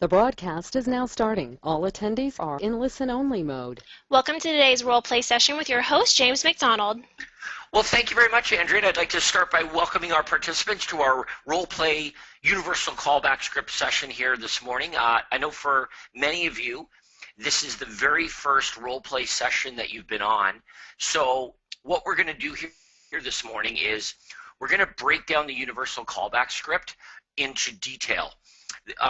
The broadcast is now starting. All attendees are in listen-only mode. Welcome to today's role play session with your host, James McDonald. Well, thank you very much, Andrea. And I'd like to start by welcoming our participants to our role play universal callback script session here this morning. I know for many of you, this is the very first role play session that you've been on. So what we're going to do here this morning is we're going to break down the universal callback script into detail.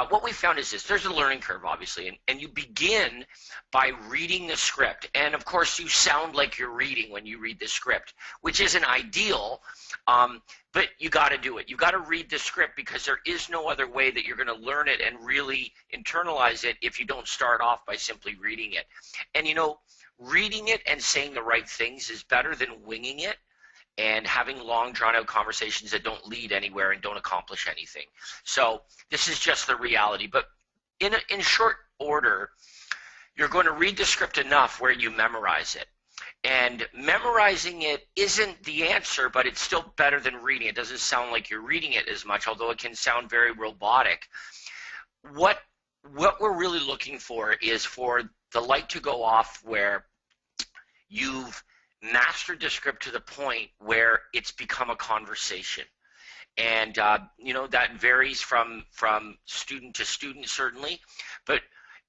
What we found is this: there's a learning curve, obviously, and you begin by reading the script. And of course, you sound like you're reading when you read the script, which isn't ideal, but you got to do it. You got to read the script because there is no other way that you're going to learn it and really internalize it if you don't start off by simply reading it. And you know, reading it and saying the right things is better than winging it and having long drawn-out conversations that don't lead anywhere and don't accomplish anything. So this is just the reality. But in short order, you're going to read the script enough where you memorize it. And memorizing it isn't the answer, but it's still better than reading. It doesn't sound like you're reading it as much, although it can sound very robotic. What we're really looking for is for the light to go off where you've mastered the script to the point where it's become a conversation. And you know, that varies from student to student, certainly. But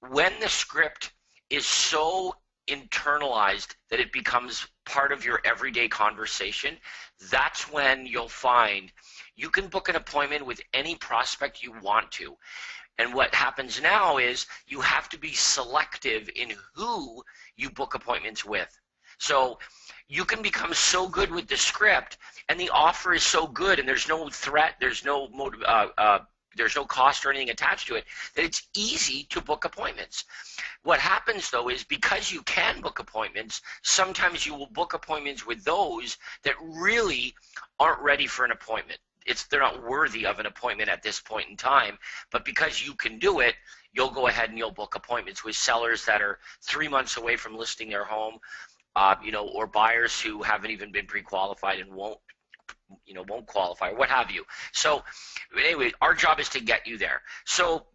when the script is so internalized that it becomes part of your everyday conversation, that's when you'll find you can book an appointment with any prospect you want to. And what happens now is you have to be selective in who you book appointments with. So you can become so good with the script, and the offer is so good, and there's no threat, there's no cost or anything attached to it, that it's easy to book appointments. What happens, though, is because you can book appointments, sometimes you will book appointments with those that really aren't ready for an appointment. They're not worthy of an appointment at this point in time, but because you can do it, you'll go ahead and you'll book appointments with sellers that are 3 months away from listing their home, you know, or buyers who haven't even been pre-qualified and won't qualify, or what have you. So anyway, our job is to get you there. So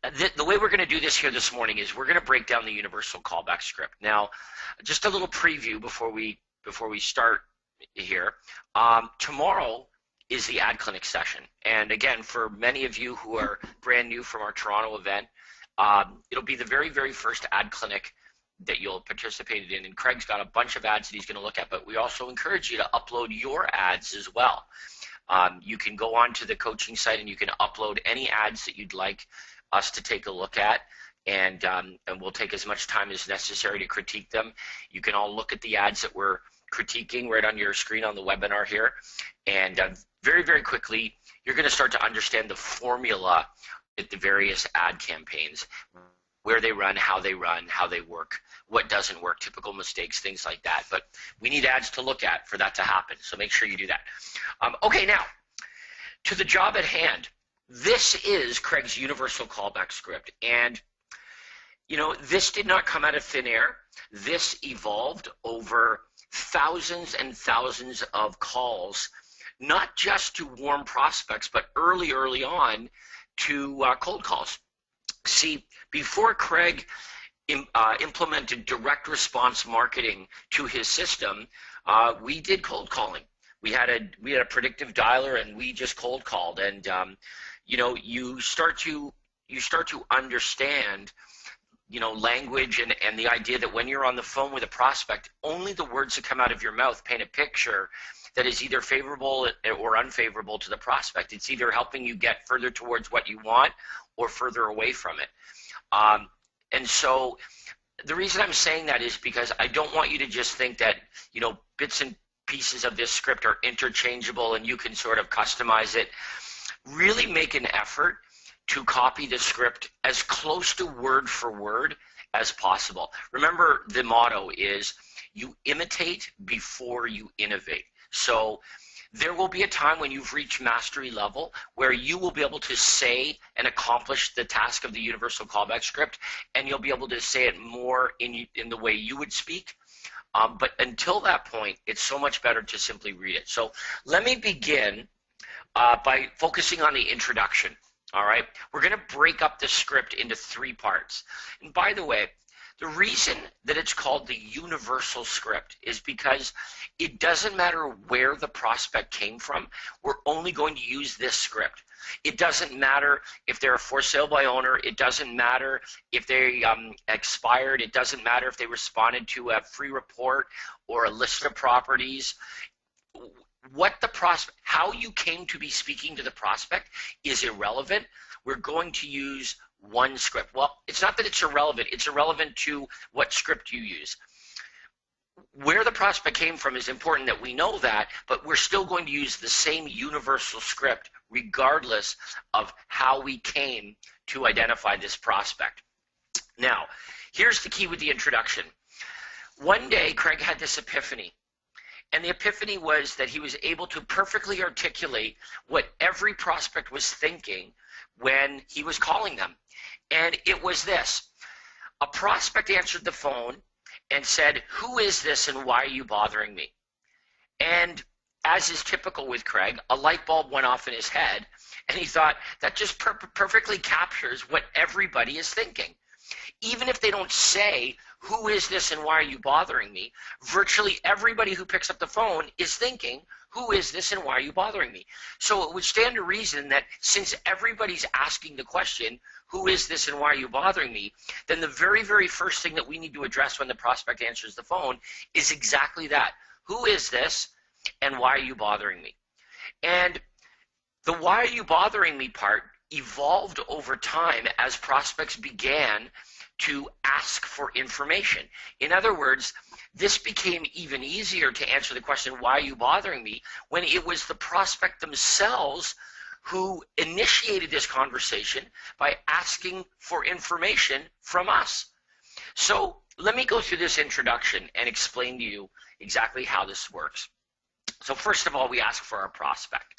the way we're going to do this here this morning is we're going to break down the universal callback script. Now, just a little preview before we start here. Tomorrow is the ad clinic session, and again, for many of you who are brand new from our Toronto event, it'll be the very, very first ad clinic that you'll participate in, and Craig's got a bunch of ads that he's going to look at, but we also encourage you to upload your ads as well. You can go on to the coaching site and you can upload any ads that you'd like us to take a look at, and we'll take as much time as necessary to critique them. You can all look at the ads that we're critiquing right on your screen on the webinar here, and very, very quickly you're going to start to understand the formula at the various ad campaigns, where they run, how they work, what doesn't work, typical mistakes, things like that. But we need ads to look at for that to happen, so make sure you do that. Okay, now, to the job at hand. This is Craig's universal callback script, and you know, this did not come out of thin air. This evolved over thousands and thousands of calls, not just to warm prospects, but early on to cold calls. See, before Craig implemented direct response marketing to his system, we did cold calling. We had a predictive dialer, and we just cold called. And you know, you start to understand, you know, language and the idea that when you're on the phone with a prospect, only the words that come out of your mouth paint a picture that is either favorable or unfavorable to the prospect. It's either helping you get further towards what you want or further away from it. And so the reason I'm saying that is because I don't want you to just think that, you know, bits and pieces of this script are interchangeable and you can sort of customize it. Really make an effort to copy the script as close to word for word as possible. Remember, the motto is you imitate before you innovate. So there will be a time when you've reached mastery level where you will be able to say and accomplish the task of the universal callback script, and you'll be able to say it more in the way you would speak. But until that point, it's so much better to simply read it. So let me begin by focusing on the introduction. All right, we're going to break up the script into 3 parts. And by the way, the reason that it's called the universal script is because it doesn't matter where the prospect came from, we're only going to use this script. It doesn't matter if they're a for sale by owner, it doesn't matter if they expired, it doesn't matter if they responded to a free report or a list of properties. How you came to be speaking to the prospect is irrelevant. We're going to use one script. Well, it's not that it's irrelevant. It's irrelevant to what script you use. Where the prospect came from is important that we know that, but we're still going to use the same universal script regardless of how we came to identify this prospect. Now, here's the key with the introduction. One day, Craig had this epiphany. And the epiphany was that he was able to perfectly articulate what every prospect was thinking when he was calling them. And it was this. A prospect answered the phone and said, "Who is this and why are you bothering me?" And as is typical with Craig, a light bulb went off in his head, and he thought, that just perfectly captures what everybody is thinking. Even if they don't say, "Who is this and why are you bothering me?" virtually everybody who picks up the phone is thinking, "Who is this and why are you bothering me?" So it would stand to reason that since everybody's asking the question, "Who is this and why are you bothering me?" then the very, very first thing that we need to address when the prospect answers the phone is exactly that. Who is this and why are you bothering me? And the "why are you bothering me" part evolved over time as prospects began to ask for information. In other words, this became even easier to answer the question, "Why are you bothering me?" when it was the prospect themselves who initiated this conversation by asking for information from us. So let me go through this introduction and explain to you exactly how this works. So first of all, we ask for our prospect.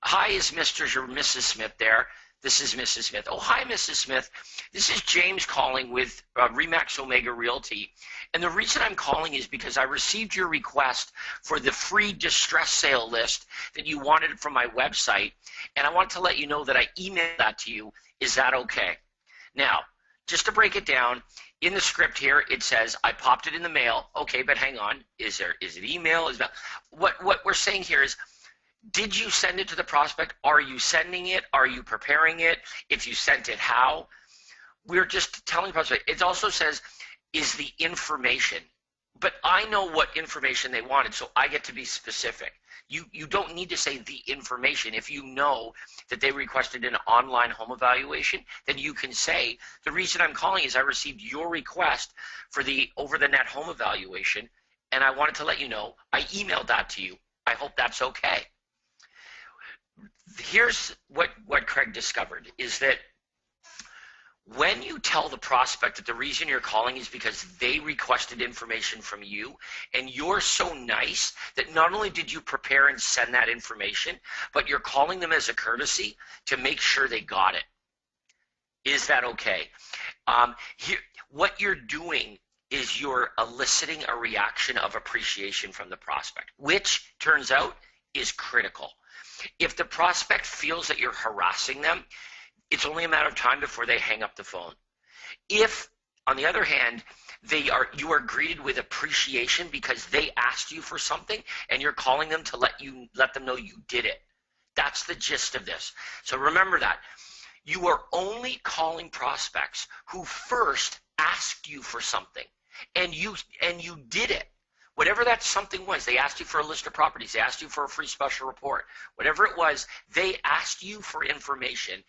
"Hi, is Mr. or Mrs. Smith there?" "This is Mrs. Smith." "Oh, hi, Mrs. Smith. This is James calling with Remax Omega Realty. And the reason I'm calling is because I received your request for the free distress sale list that you wanted from my website. And I want to let you know that I emailed that to you. Is that okay?" Now, just to break it down, in the script here, it says, "I popped it in the mail." Okay, but hang on. Is it email? What we're saying here is, did you send it to the prospect? Are you sending it? Are you preparing it? If you sent it, how? We're just telling the prospect. It also says, is the information. But I know what information they wanted, so I get to be specific. You don't need to say the information. If you know that they requested an online home evaluation, then you can say, "The reason I'm calling is I received your request for the over-the-net home evaluation, and I wanted to let you know I emailed that to you. I hope that's okay." Here's what Craig discovered is that when you tell the prospect that the reason you're calling is because they requested information from you, and you're so nice that not only did you prepare and send that information, but you're calling them as a courtesy to make sure they got it. Is that okay? What you're doing is you're eliciting a reaction of appreciation from the prospect, which turns out is critical. If the prospect feels that you're harassing them, it's only a matter of time before they hang up the phone. If, on the other hand, you are greeted with appreciation because they asked you for something and you're calling them to let them know you did it. That's the gist of this. So remember that. You are only calling prospects who first asked you for something and you did it. Whatever that something was, they asked you for a list of properties, they asked you for a free special report, whatever it was, they asked you for information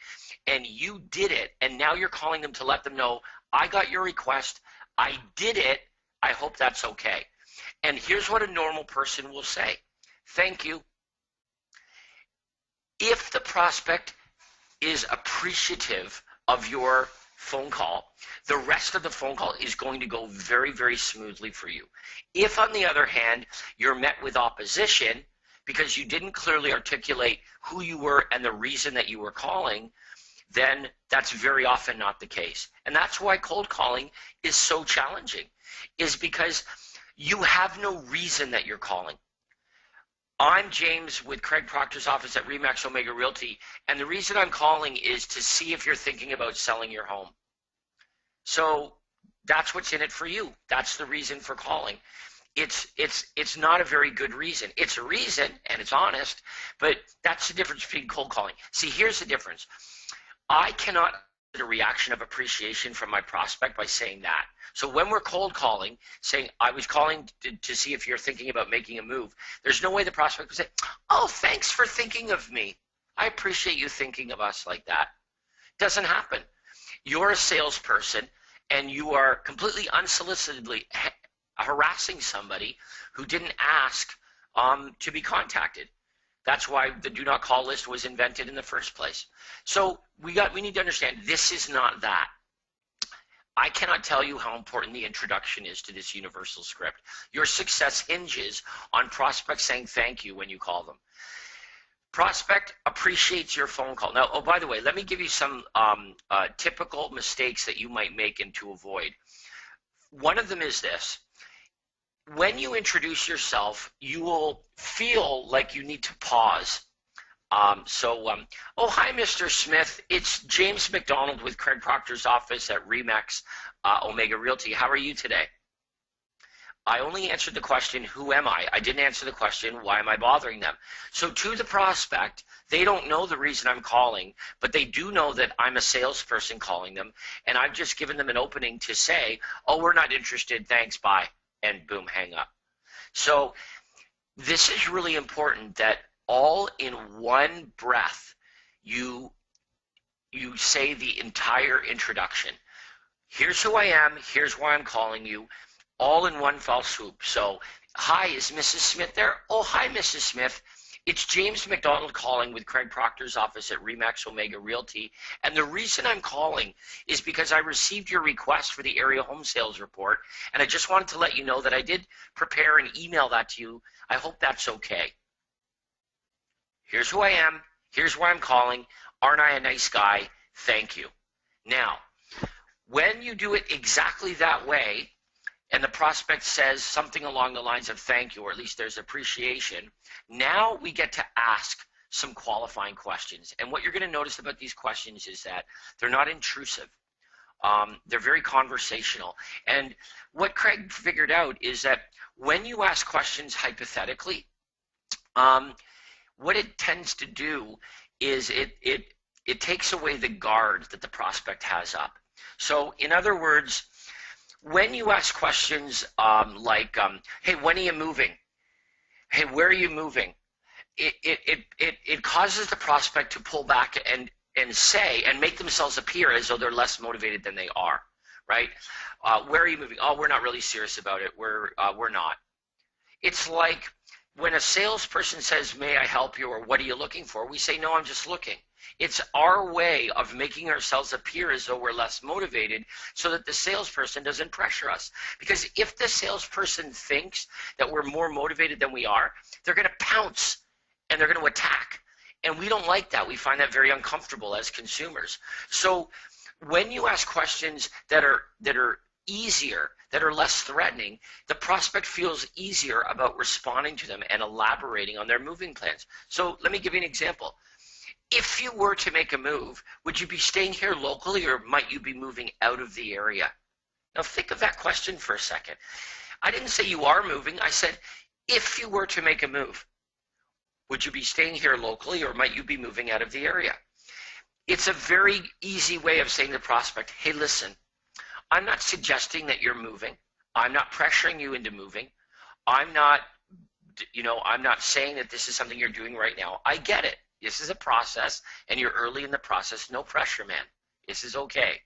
and you did it, and now you're calling them to let them know, "I got your request, I did it, I hope that's okay." And here's what a normal person will say: "Thank you." If the prospect is appreciative of your phone call, the rest of the phone call is going to go very, very smoothly for you. If, on the other hand, you're met with opposition because you didn't clearly articulate who you were and the reason that you were calling, then that's very often not the case. And that's why cold calling is so challenging, is because you have no reason that you're calling. I'm James with Craig Proctor's office at RE/MAX Omega Realty, and the reason I'm calling is to see if you're thinking about selling your home. So that's what's in it for you. That's the reason for calling. It's not a very good reason. It's a reason, and it's honest, but that's the difference between cold calling. See, here's the difference. I cannot get a reaction of appreciation from my prospect by saying that. So when we're cold calling, saying, I was calling to see if you're thinking about making a move, there's no way the prospect would say, oh, thanks for thinking of me. I appreciate you thinking of us like that. Doesn't happen. You're a salesperson, and you are completely unsolicitedly harassing somebody who didn't ask to be contacted. That's why the do not call list was invented in the first place. So we need to understand this is not that. I cannot tell you how important the introduction is to this universal script. Your success hinges on prospects saying thank you when you call them. Prospect appreciates your phone call. Now, oh, by the way, let me give you some typical mistakes that you might make and to avoid. One of them is this. When you introduce yourself, you will feel like you need to pause. Oh, hi, Mr. Smith. It's James McDonald with Craig Proctor's office at RE/MAX Omega Realty. How are you today? I only answered the question, who am I? I didn't answer the question, why am I bothering them? So to the prospect, they don't know the reason I'm calling, but they do know that I'm a salesperson calling them, and I've just given them an opening to say, oh, we're not interested, thanks, bye, and boom, hang up. So this is really important that all in one breath, you say the entire introduction. Here's who I am, here's why I'm calling you, all in one fell swoop. So, hi, is Mrs. Smith there? Oh, hi, Mrs. Smith. It's James McDonald calling with Craig Proctor's office at RE/MAX Omega Realty. And the reason I'm calling is because I received your request for the area home sales report, and I just wanted to let you know that I did prepare and email that to you. I hope that's okay. Here's who I am. Here's why I'm calling. Aren't I a nice guy? Thank you. Now, when you do it exactly that way, and the prospect says something along the lines of thank you, or at least there's appreciation, now we get to ask some qualifying questions. And what you're going to notice about these questions is that they're not intrusive. They're very conversational. And what Craig figured out is that when you ask questions hypothetically, what it tends to do is it takes away the guard that the prospect has up. So in other words, when you ask questions like, hey, when are you moving? Hey, where are you moving? It causes the prospect to pull back and say and make themselves appear as though they're less motivated than they are, right? Where are you moving? Oh, we're not really serious about it. We're not. It's like when a salesperson says, may I help you, or what are you looking for? We say, no, I'm just looking. It's our way of making ourselves appear as though we're less motivated so that the salesperson doesn't pressure us. Because if the salesperson thinks that we're more motivated than we are, they're going to pounce and they're going to attack. And we don't like that. We find that very uncomfortable as consumers. So when you ask questions that are easier, that are less threatening, the prospect feels easier about responding to them and elaborating on their moving plans. So let me give you an example. If you were to make a move, would you be staying here locally, or might you be moving out of the area? Now think of that question for a second. I didn't say you are moving. I said, if you were to make a move, would you be staying here locally, or might you be moving out of the area? It's a very easy way of saying to the prospect, hey, listen, I'm not suggesting that you're moving. I'm not pressuring you into moving. I'm not saying that this is something you're doing right now. I get it. This is a process, and you're early in the process. No pressure, man. This is okay.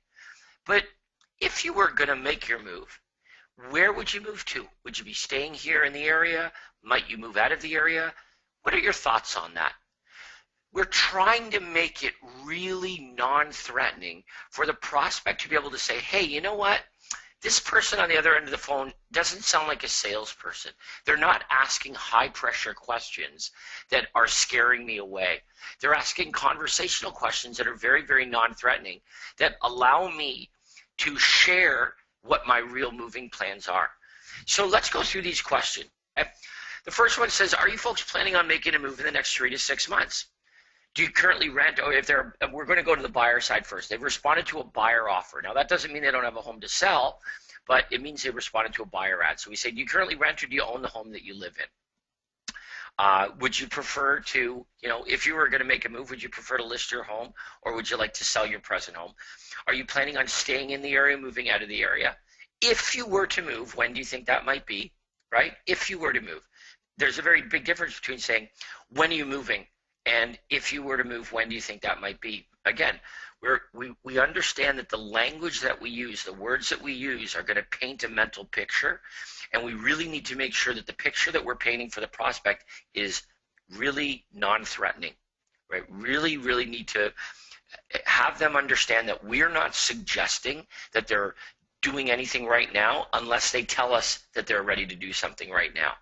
But if you were going to make your move, where would you move to? Would you be staying here in the area? Might you move out of the area? What are your thoughts on that? We're trying to make it really non-threatening for the prospect to be able to say, hey, you know what? This person on the other end of the phone doesn't sound like a salesperson. They're not asking high-pressure questions that are scaring me away. They're asking conversational questions that are very, very non-threatening, that allow me to share what my real moving plans are. So let's go through these questions. The first one says, are you folks planning on making a move in the next 3 to 6 months? Do you currently rent, or we're going to go to the buyer side first. They've responded to a buyer offer. Now that doesn't mean they don't have a home to sell, but it means they responded to a buyer ad. So we say, do you currently rent or do you own the home that you live in? Would you prefer to, if you were going to make a move, would you prefer to list your home or would you like to sell your present home? Are you planning on staying in the area, moving out of the area? If you were to move, when do you think that might be, right? If you were to move. There's a very big difference between saying, when are you moving? And if you were to move, when do you think that might be? Again, we understand that the language that we use, the words that we use are going to paint a mental picture, and we really need to make sure that the picture that we're painting for the prospect is really non-threatening, right? Really, really need to have them understand that we're not suggesting that they're doing anything right now unless they tell us that they're ready to do something right now.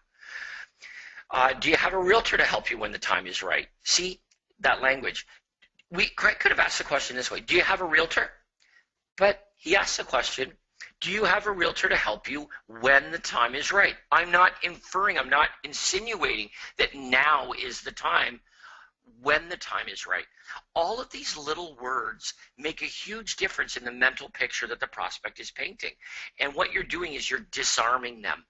Do you have a realtor to help you when the time is right? See that language. Craig could have asked the question this way. Do you have a realtor? But he asked the question, do you have a realtor to help you when the time is right? I'm not inferring, I'm not insinuating that now is the time when the time is right. All of these little words make a huge difference in the mental picture that the prospect is painting. And what you're doing is you're disarming them.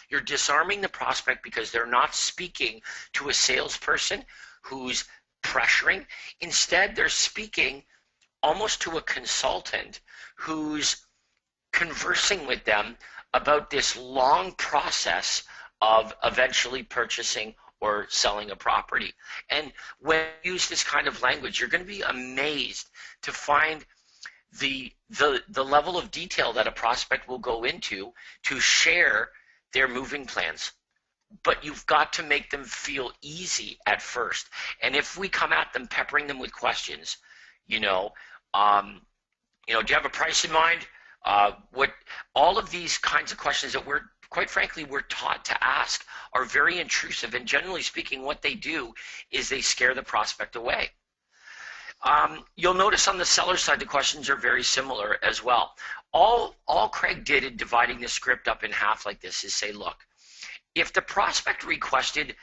You're disarming the prospect because they're not speaking to a salesperson who's pressuring. Instead, they're speaking almost to a consultant who's conversing with them about this long process of eventually purchasing or selling a property. And when you use this kind of language, you're going to be amazed to find the level of detail that a prospect will go into to share their moving plans. But you've got to make them feel easy at first. And if we come at them peppering them with questions, do you have a price in mind? All of these kinds of questions that quite frankly, we're taught to ask are very intrusive. And generally speaking, what they do is they scare the prospect away. You'll notice on the seller side, the questions are very similar as well. All Craig did in dividing the script up in half like this is say, look, if the prospect requested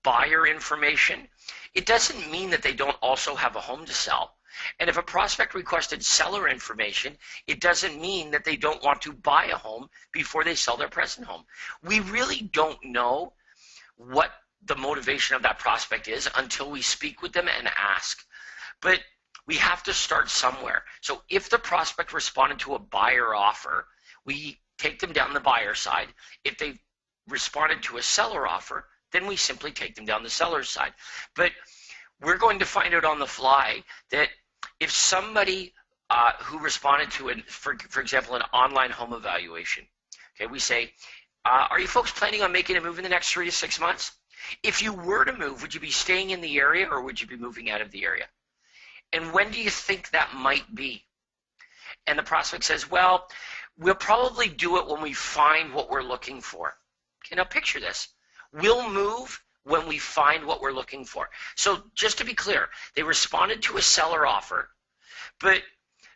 buyer information, it doesn't mean that they don't also have a home to sell. And if a prospect requested seller information, it doesn't mean that they don't want to buy a home before they sell their present home. We really don't know what the motivation of that prospect is until we speak with them and ask. But we have to start somewhere. So if the prospect responded to a buyer offer, we take them down the buyer side. If they responded to a seller offer, then we simply take them down the seller's side. But we're going to find out on the fly that if somebody who responded to, for example, an online home evaluation, okay, we say, are you folks planning on making a move in the next 3 to 6 months? If you were to move, would you be staying in the area or would you be moving out of the area? And when do you think that might be? And the prospect says, well, we'll probably do it when we find what we're looking for. Okay, now picture this. We'll move when we find what we're looking for. So just to be clear, they responded to a seller offer, but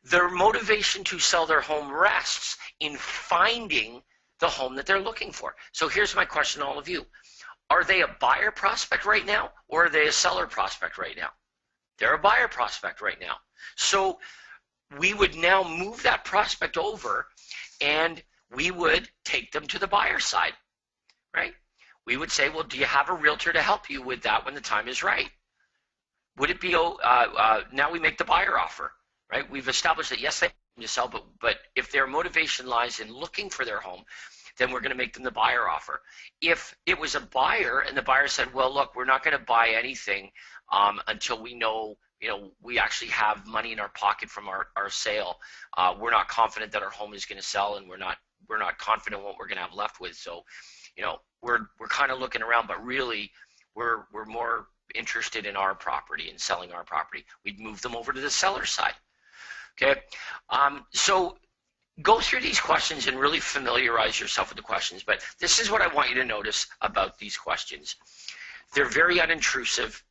their motivation to sell their home rests in finding the home that they're looking for. So here's my question to all of you. Are they a buyer prospect right now or are they a seller prospect right now? They're a buyer prospect right now. So we would now move that prospect over and we would take them to the buyer side, right? We would say, well, do you have a realtor to help you with that when the time is right? Would it be, now we make the buyer offer, right? We've established that, yes, they have to sell, but if their motivation lies in looking for their home, then we're going to make them the buyer offer. If it was a buyer and the buyer said, well, look, we're not going to buy anything until we know, we actually have money in our pocket from our sale. We're not confident that our home is going to sell, and we're not confident what we're going to have left with. So, we're kind of looking around, but really we're more interested in our property and selling our property. We'd move them over to the seller side. Okay, so go through these questions and really familiarize yourself with the questions. But this is what I want you to notice about these questions. They're very unintrusive.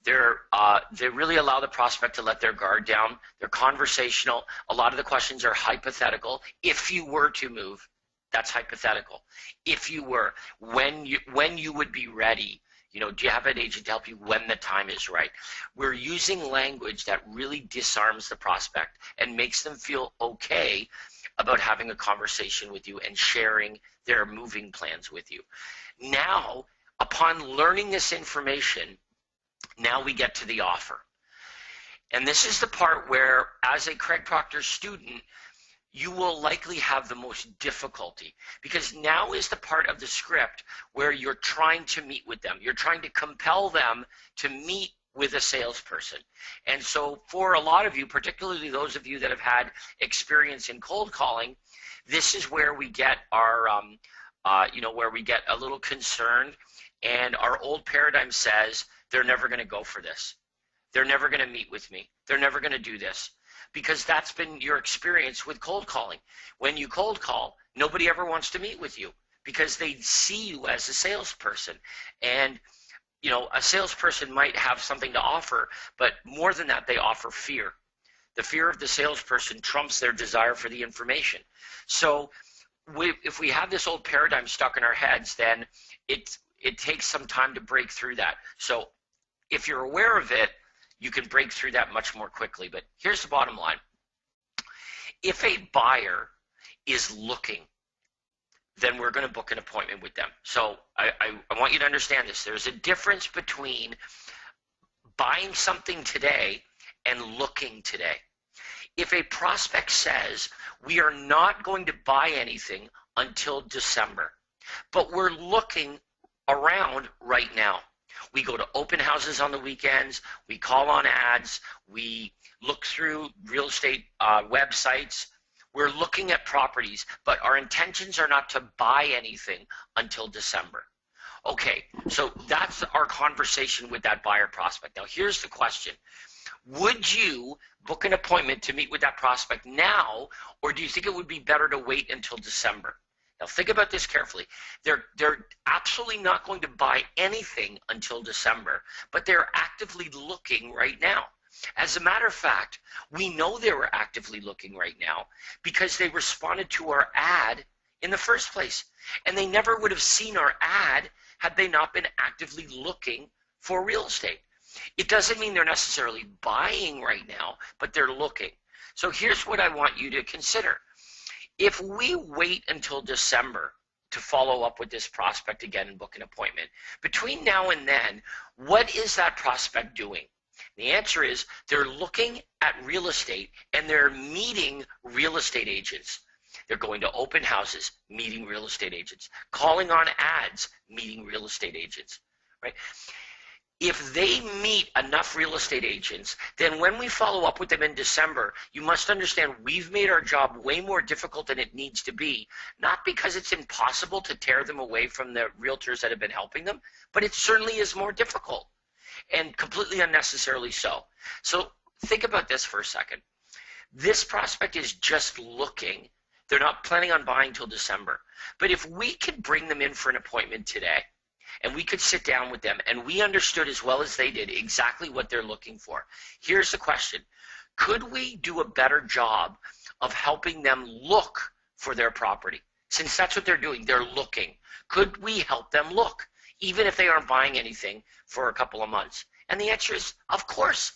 They really allow the prospect to let their guard down. They're conversational. A lot of the questions are hypothetical. If you were to move, That's hypothetical. If you were, when you would be ready, do you have an agent to help you when the time is right? We're using language that really disarms the prospect and makes them feel okay about having a conversation with you and sharing their moving plans with you. Now, upon learning this information, now we get to the offer. And this is the part where, as a Craig Proctor student, you will likely have the most difficulty, because now is the part of the script where you're trying to meet with them. You're trying to compel them to meet with a salesperson. And so for a lot of you, particularly those of you that have had experience in cold calling, this is where we get our, where we get a little concerned, and our old paradigm says, they're never going to go for this. They're never going to meet with me. They're never going to do this. Because that's been your experience with cold calling. When you cold call, nobody ever wants to meet with you because they see you as a salesperson. And, a salesperson might have something to offer, but more than that, they offer fear. The fear of the salesperson trumps their desire for the information. So if we have this old paradigm stuck in our heads, then it takes some time to break through that. So if you're aware of it, you can break through that much more quickly. But here's the bottom line. If a buyer is looking, then we're going to book an appointment with them. So I want you to understand this. There's a difference between buying something today and looking today. If a prospect says, we are not going to buy anything until December, but we're looking around right now. We go to open houses on the weekends, we call on ads, we look through real estate websites, we're looking at properties, but our intentions are not to buy anything until December. Okay, so that's our conversation with that buyer prospect. Now here's the question. Would you book an appointment to meet with that prospect now, or do you think it would be better to wait until December? Now think about this carefully. They're absolutely not going to buy anything until December, but they're actively looking right now. As a matter of fact, we know they were actively looking right now because they responded to our ad in the first place. And they never would have seen our ad had they not been actively looking for real estate. It doesn't mean they're necessarily buying right now, but they're looking. So here's what I want you to consider. If we wait until December to follow up with this prospect again and book an appointment, between now and then, what is that prospect doing? The answer is they're looking at real estate and they're meeting real estate agents. They're going to open houses, meeting real estate agents, calling on ads, meeting real estate agents, right? If they meet enough real estate agents, then when we follow up with them in December, you must understand we've made our job way more difficult than it needs to be, not because it's impossible to tear them away from the realtors that have been helping them, but it certainly is more difficult and completely unnecessarily so. So think about this for a second. This prospect is just looking. They're not planning on buying till December. But if we could bring them in for an appointment today, and we could sit down with them and we understood as well as they did exactly what they're looking for. Here's the question. Could we do a better job of helping them look for their property? Since that's what they're doing, they're looking. Could we help them look, even if they aren't buying anything for a couple of months? And the answer is, of course,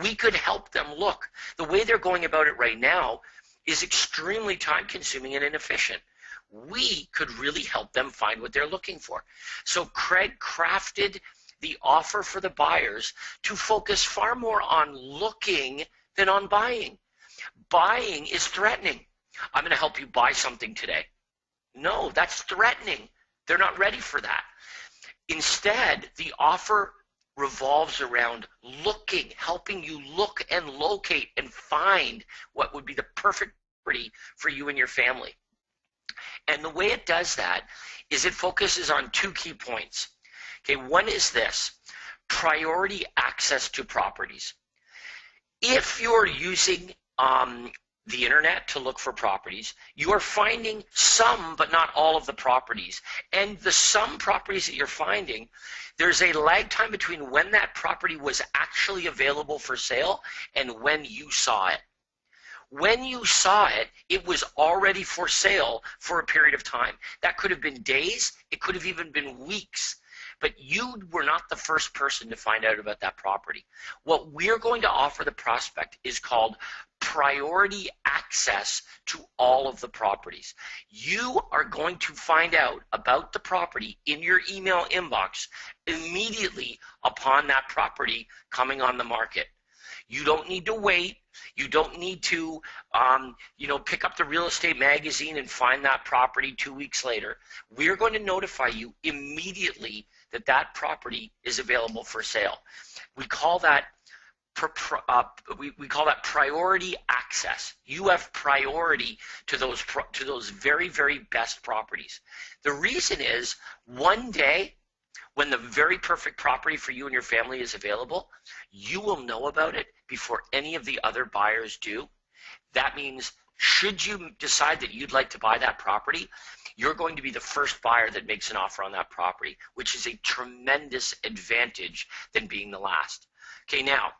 we could help them look. The way they're going about it right now is extremely time-consuming and inefficient. We could really help them find what they're looking for. So Craig crafted the offer for the buyers to focus far more on looking than on buying. Buying is threatening. I'm going to help you buy something today. No, that's threatening. They're not ready for that. Instead, the offer revolves around looking, helping you look and locate and find what would be the perfect property for you and your family. And the way it does that is it focuses on two key points. Okay, one is this: priority access to properties. If you're using the internet to look for properties, you are finding some but not all of the properties. And the some properties that you're finding, there's a lag time between when that property was actually available for sale and when you saw it. When you saw it, it was already for sale for a period of time. That could have been days, it could have even been weeks. But you were not the first person to find out about that property. What we're going to offer the prospect is called priority access to all of the properties. You are going to find out about the property in your email inbox immediately upon that property coming on the market. You don't need to wait. You don't need to, pick up the real estate magazine and find that property 2 weeks later. We're going to notify you immediately that that property is available for sale. We call that priority access. You have priority to those very, very best properties. The reason is, one day when the very perfect property for you and your family is available, you will know about it before any of the other buyers do. That means, should you decide that you'd like to buy that property, you're going to be the first buyer that makes an offer on that property, which is a tremendous advantage than being the last. Okay, now,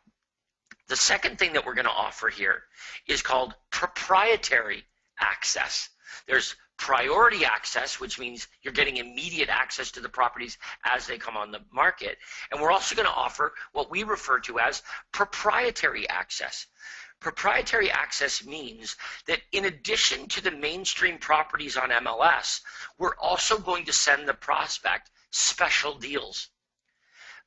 the second thing that we're going to offer here is called proprietary access. There's priority access, which means you're getting immediate access to the properties as they come on the market. And we're also going to offer what we refer to as proprietary access. Proprietary access means that in addition to the mainstream properties on MLS, we're also going to send the prospect special deals,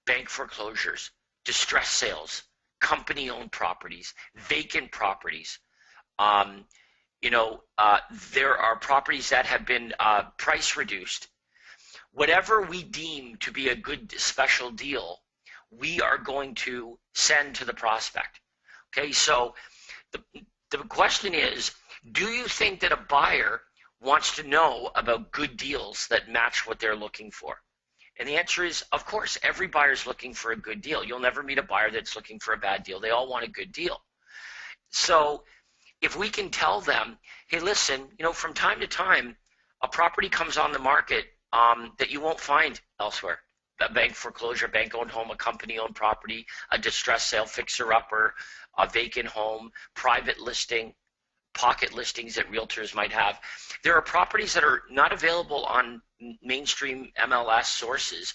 bank foreclosures, distress sales, company-owned properties, vacant properties. There are properties that have been price reduced. Whatever we deem to be a good special deal, we are going to send to the prospect. Okay, so the question is, do you think that a buyer wants to know about good deals that match what they're looking for? And the answer is, of course, every buyer is looking for a good deal. You'll never meet a buyer that's looking for a bad deal. They all want a good deal. So if we can tell them, hey, listen, from time to time, a property comes on the market that you won't find elsewhere. A bank foreclosure, bank-owned home, a company-owned property, a distress sale, fixer-upper, a vacant home, private listing, pocket listings that realtors might have. There are properties that are not available on mainstream MLS sources,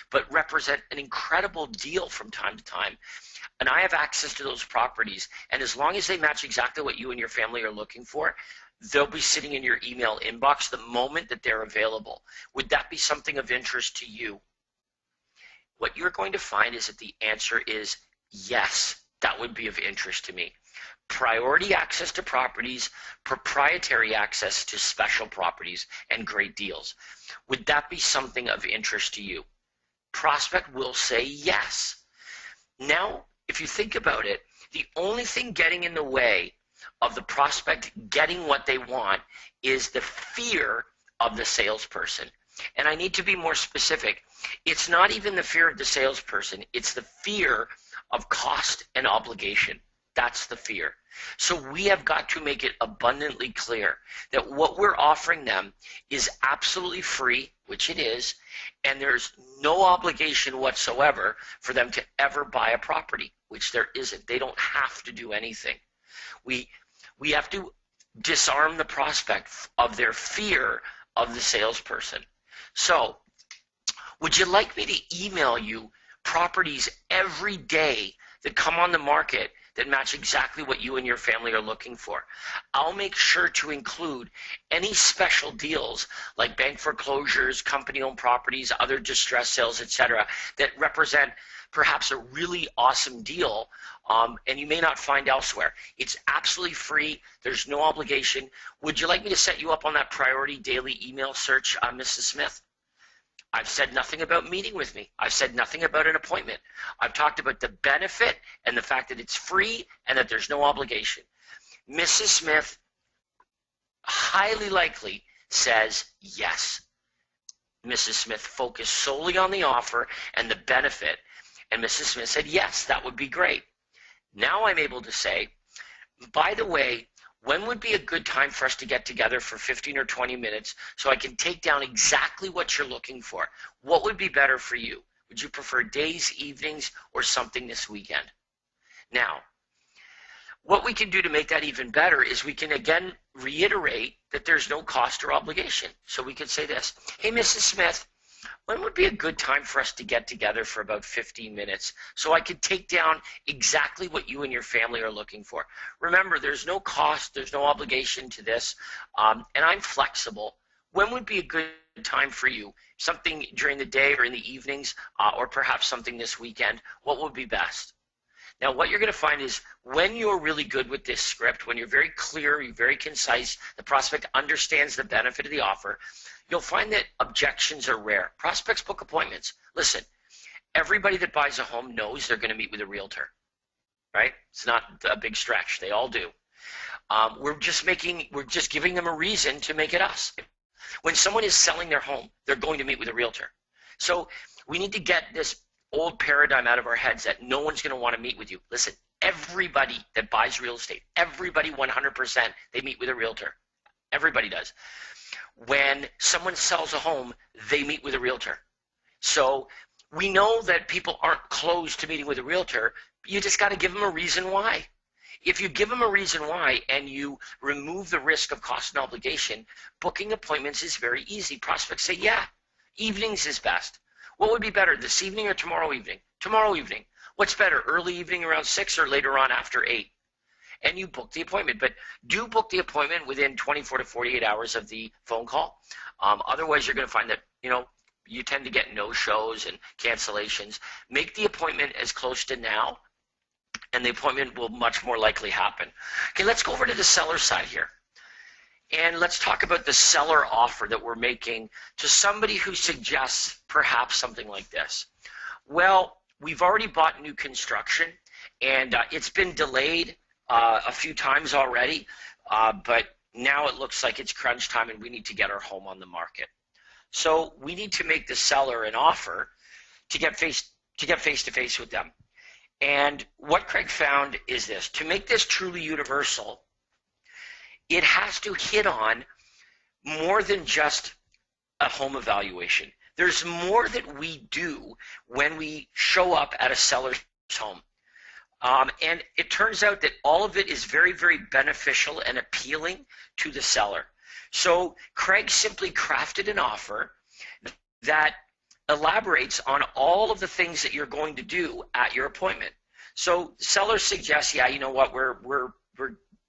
but represent an incredible deal from time to time. And I have access to those properties, and as long as they match exactly what you and your family are looking for, they'll be sitting in your email inbox the moment that they're available. Would that be something of interest to you? What you're going to find is that the answer is yes, that would be of interest to me. Priority access to properties, proprietary access to special properties, and great deals. Would that be something of interest to you? Prospect will say yes. Now, if you think about it, the only thing getting in the way of the prospect getting what they want is the fear of the salesperson. And I need to be more specific. It's not even the fear of the salesperson. It's the fear of cost and obligation. That's the fear. So we have got to make it abundantly clear that what we're offering them is absolutely free, which it is, and there's no obligation whatsoever for them to ever buy a property, which there isn't. They don't have to do anything. We have to disarm the prospect of their fear of the salesperson. So, would you like me to email you properties every day that come on the market that match exactly what you and your family are looking for? I'll make sure to include any special deals like bank foreclosures, company-owned properties, other distress sales, etc., that represent perhaps a really awesome deal and you may not find elsewhere. It's absolutely free. There's no obligation. Would you like me to set you up on that priority daily email search, Mrs. Smith? I've said nothing about meeting with me. I've said nothing about an appointment. I've talked about the benefit and the fact that it's free and that there's no obligation. Mrs. Smith highly likely says yes. Mrs. Smith focused solely on the offer and the benefit, and Mrs. Smith said yes, that would be great. Now I'm able to say, by the way, when would be a good time for us to get together for 15 or 20 minutes so I can take down exactly what you're looking for? What would be better for you? Would you prefer days, evenings, or something this weekend? Now, What we can do to make that even better is we can again reiterate that there's no cost or obligation. So we could say this: hey, Mrs. Smith, when would be a good time for us to get together for about 15 minutes so I could take down exactly what you and your family are looking for? Remember, there's no cost, there's no obligation to this, and I'm flexible. When would be a good time for you? Something during the day or in the evenings, or perhaps something this weekend. What would be best? Now, what you're going to find is when you're really good with this script, when you're very clear, you're very concise, the prospect understands the benefit of the offer, you'll find that objections are rare. Prospects book appointments. Listen, everybody that buys a home knows they're going to meet with a realtor, right? It's not a big stretch. They all do. We're just giving them a reason to make it us. When someone is selling their home, they're going to meet with a realtor. So we need to get this old paradigm out of our heads that no one's going to want to meet with you. Listen, everybody that buys real estate, everybody 100%, they meet with a realtor. Everybody does. When someone sells a home, they meet with a realtor. So we know that people aren't closed to meeting with a realtor. You just got to give them a reason why. If you give them a reason why and you remove the risk of cost and obligation, booking appointments is very easy. Prospects say, yeah, evenings is best. What would be better, this evening or tomorrow evening? Tomorrow evening. What's better, early evening around 6 or later on after 8? And you book the appointment. But do book the appointment within 24 to 48 hours of the phone call. Otherwise, you're going to find that, you tend to get no-shows and cancellations. Make the appointment as close to now, and the appointment will much more likely happen. Okay, let's go over to the seller side here. And let's talk about the seller offer that we're making to somebody who suggests perhaps something like this. Well, we've already bought new construction, and it's been delayed a few times already, but now it looks like it's crunch time and we need to get our home on the market. So we need to make the seller an offer to get face-to-face with them. And what Craig found is this: to make this truly universal, it has to hit on more than just a home evaluation. There's more that we do when we show up at a seller's home. And it turns out that all of it is very, very beneficial and appealing to the seller. So Craig simply crafted an offer that elaborates on all of the things that you're going to do at your appointment. So seller suggests, yeah, you know what, we're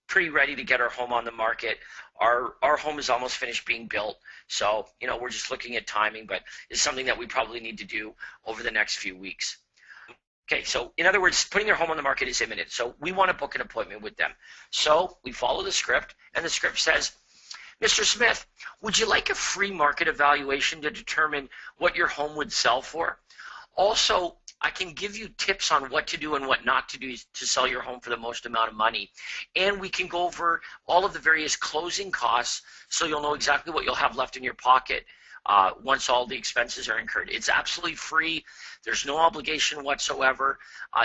pretty ready to get our home on the market. Our home is almost finished being built, so we're just looking at timing, but it's something that we probably need to do over the next few weeks. Okay, so in other words, putting their home on the market is imminent, so we want to book an appointment with them. So we follow the script, and the script says, Mr. Smith, would you like a free market evaluation to determine what your home would sell for? Also, I can give you tips on what to do and what not to do to sell your home for the most amount of money. And we can go over all of the various closing costs so you'll know exactly what you'll have left in your pocket once all the expenses are incurred. It's absolutely free. There's no obligation whatsoever.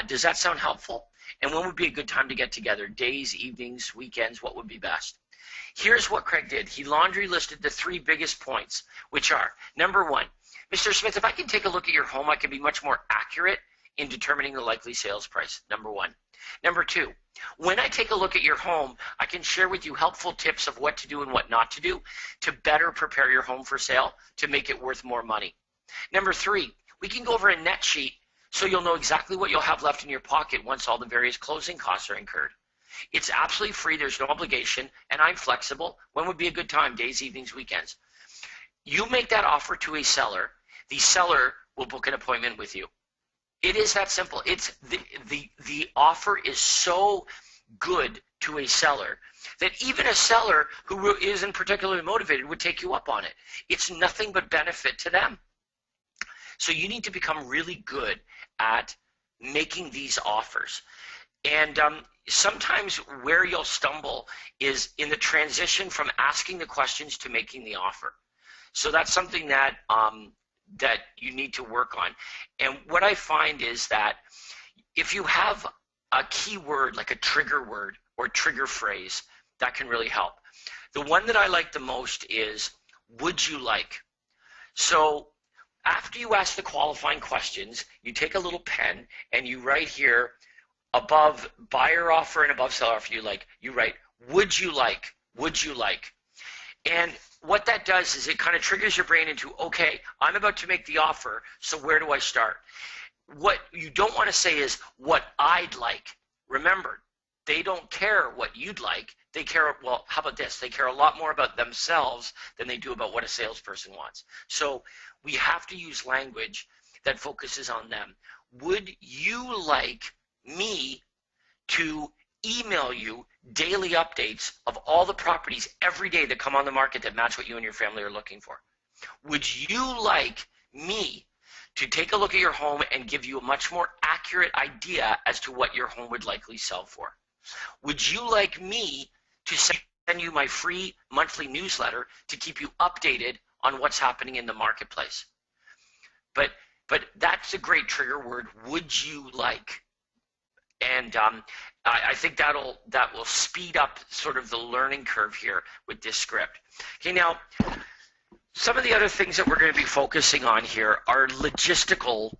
Does that sound helpful? And when would be a good time to get together? Days, evenings, weekends, what would be best? Here's what Craig did. He laundry listed the 3 biggest points, which are, number 1, Mr. Smith, if I can take a look at your home, I can be much more accurate in determining the likely sales price, number 1. Number 2, when I take a look at your home, I can share with you helpful tips of what to do and what not to do to better prepare your home for sale to make it worth more money. Number 3, we can go over a net sheet so you'll know exactly what you'll have left in your pocket once all the various closing costs are incurred. It's absolutely free, there's no obligation, and I'm flexible. When would be a good time? Days, evenings, weekends. You make that offer to a seller, the seller will book an appointment with you. It is that simple. It's the offer is so good to a seller that even a seller who isn't particularly motivated would take you up on it. It's nothing but benefit to them. So you need to become really good at making these offers. And sometimes where you'll stumble is in the transition from asking the questions to making the offer. So that's something that that you need to work on. And what I find is that if you have a key word, like a trigger word or trigger phrase, that can really help. The one that I like the most is, would you like? So after you ask the qualifying questions, you take a little pen and you write here, above buyer offer and above seller offer, you write, would you like, would you like? And what that does is it kind of triggers your brain into, okay, I'm about to make the offer, so where do I start? What you don't want to say is what I'd like. Remember, they don't care what you'd like. They care, well, how about this? They care a lot more about themselves than they do about what a salesperson wants. So we have to use language that focuses on them. Would you like me to email you daily updates of all the properties every day that come on the market that match what you and your family are looking for? Would you like me to take a look at your home and give you a much more accurate idea as to what your home would likely sell for? Would you like me to send you my free monthly newsletter to keep you updated on what's happening in the marketplace? But that's a great trigger word, would you like? And I think that will speed up sort of the learning curve here with this script. Okay, now some of the other things that we're going to be focusing on here are logistical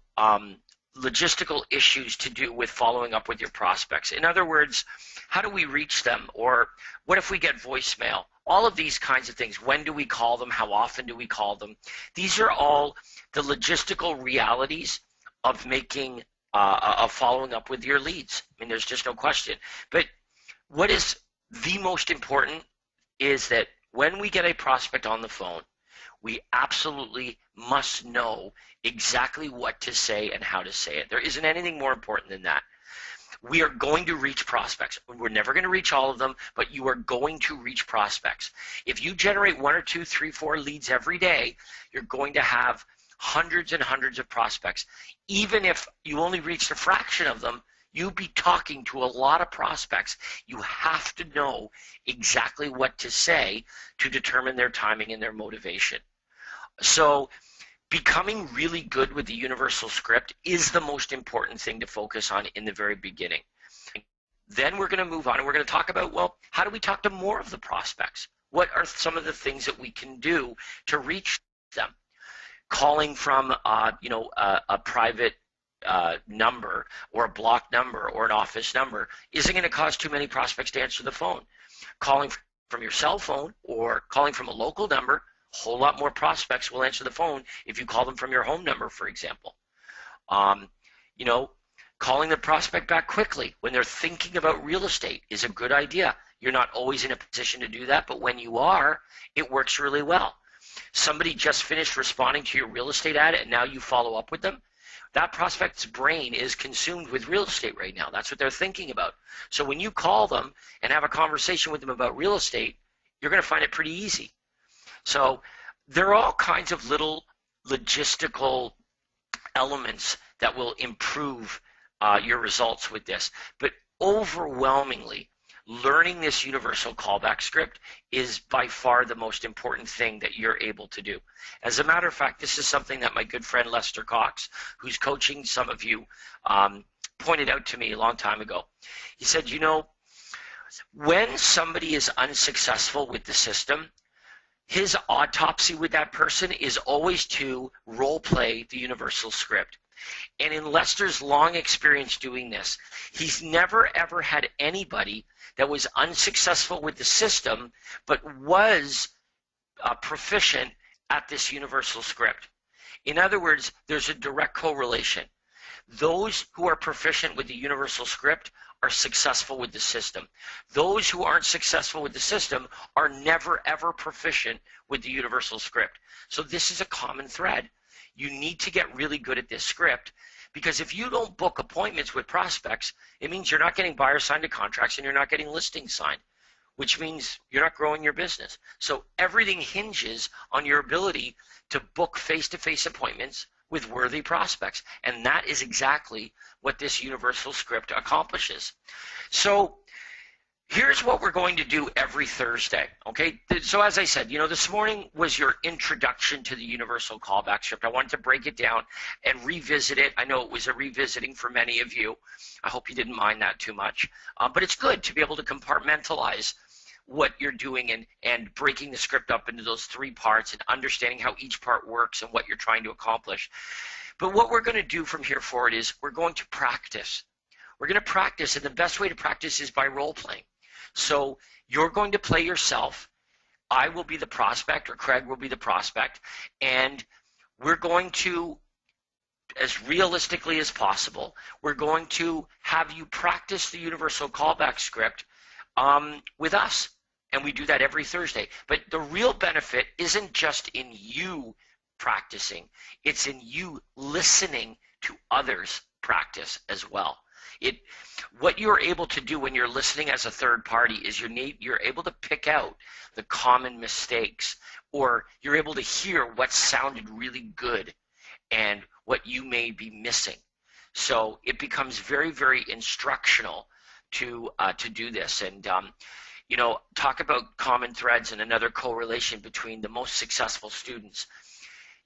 issues to do with following up with your prospects. In other words, how do we reach them? Or what if we get voicemail? All of these kinds of things. When do we call them? How often do we call them? These are all the logistical realities of making of following up with your leads. I mean, there's just no question. But what is the most important is that when we get a prospect on the phone, we absolutely must know exactly what to say and how to say it. There isn't anything more important than that. We are going to reach prospects. We're never going to reach all of them, but you are going to reach prospects. If you generate 1 or 2, 3, 4 leads every day, you're going to have hundreds and hundreds of prospects. Even if you only reached a fraction of them, you'll be talking to a lot of prospects. You have to know exactly what to say to determine their timing and their motivation. So becoming really good with the universal script is the most important thing to focus on in the very beginning. Then we're going to move on and we're going to talk about, well, how do we talk to more of the prospects? What are some of the things that we can do to reach them? Calling from a private number or a block number or an office number isn't going to cause too many prospects to answer the phone. Calling from your cell phone or calling from a local number, a whole lot more prospects will answer the phone if you call them from your home number, for example. Calling the prospect back quickly when they're thinking about real estate is a good idea. You're not always in a position to do that, but when you are, it works really well. Somebody just finished responding to your real estate ad and now you follow up with them. That prospect's brain is consumed with real estate right now. That's what they're thinking about. So when you call them and have a conversation with them about real estate, you're going to find it pretty easy. So there are all kinds of little logistical elements that will improve your results with this. But overwhelmingly, learning this universal callback script is by far the most important thing that you're able to do. As a matter of fact, this is something that my good friend Lester Cox, who's coaching some of you, pointed out to me a long time ago. He said, when somebody is unsuccessful with the system, his autopsy with that person is always to role play the universal script. And in Lester's long experience doing this, he's never ever had anybody that was unsuccessful with the system but was proficient at this universal script. In other words, there's a direct correlation. Those who are proficient with the universal script are successful with the system. Those who aren't successful with the system are never ever proficient with the universal script. So this is a common thread. You need to get really good at this script, because if you don't book appointments with prospects, it means you're not getting buyers signed to contracts and you're not getting listings signed, which means you're not growing your business. So everything hinges on your ability to book face-to-face appointments with worthy prospects. And that is exactly what this universal script accomplishes. So here's what we're going to do every Thursday, okay? So as I said, this morning was your introduction to the universal callback script. I wanted to break it down and revisit it. I know it was a revisiting for many of you. I hope you didn't mind that too much. But it's good to be able to compartmentalize what you're doing and breaking the script up into those 3 parts and understanding how each part works and what you're trying to accomplish. But what we're going to do from here forward is we're going to practice. We're going to practice, and the best way to practice is by role playing. So you're going to play yourself. I will be the prospect, or Craig will be the prospect, and we're going to, as realistically as possible, we're going to have you practice the universal callback script with us. And we do that every Thursday. But the real benefit isn't just in you practicing. It's in you listening to others practice as well. What you're able to do when you're listening as a third party is you're able to pick out the common mistakes, or you're able to hear what sounded really good and what you may be missing. So it becomes very, very instructional to do this. And talk about common threads and another correlation between the most successful students.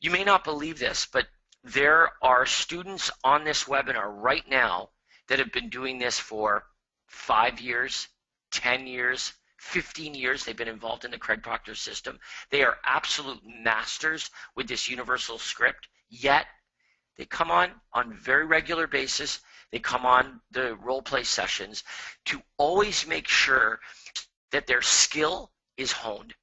You may not believe this, but there are students on this webinar right now that have been doing this for 5 years, 10 years, 15 years. They've been involved in the Craig Proctor system. They are absolute masters with this universal script, yet they come on very regular basis. They come on the role play sessions to always make sure that their skill is honed.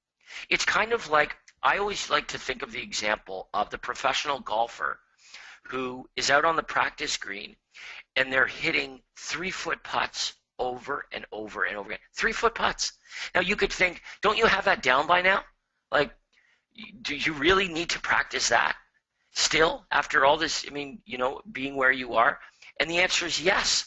It's kind of like, I always like to think of the example of the professional golfer who is out on the practice green and they're hitting 3-foot putts over and over and over again. 3-foot putts. Now you could think, don't you have that down by now? Like, do you really need to practice that still after all this, being where you are? And the answer is yes.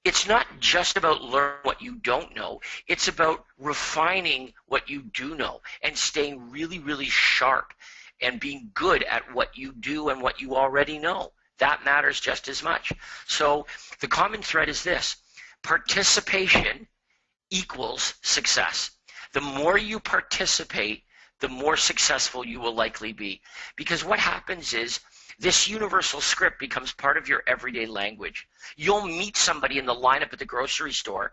It's not just about learning what you don't know. It's about refining what you do know and staying really, really sharp and being good at what you do and what you already know. That matters just as much. So the common thread is this: participation equals success. The more you participate, the more successful you will likely be. Because what happens is this universal script becomes part of your everyday language. You'll meet somebody in the lineup at the grocery store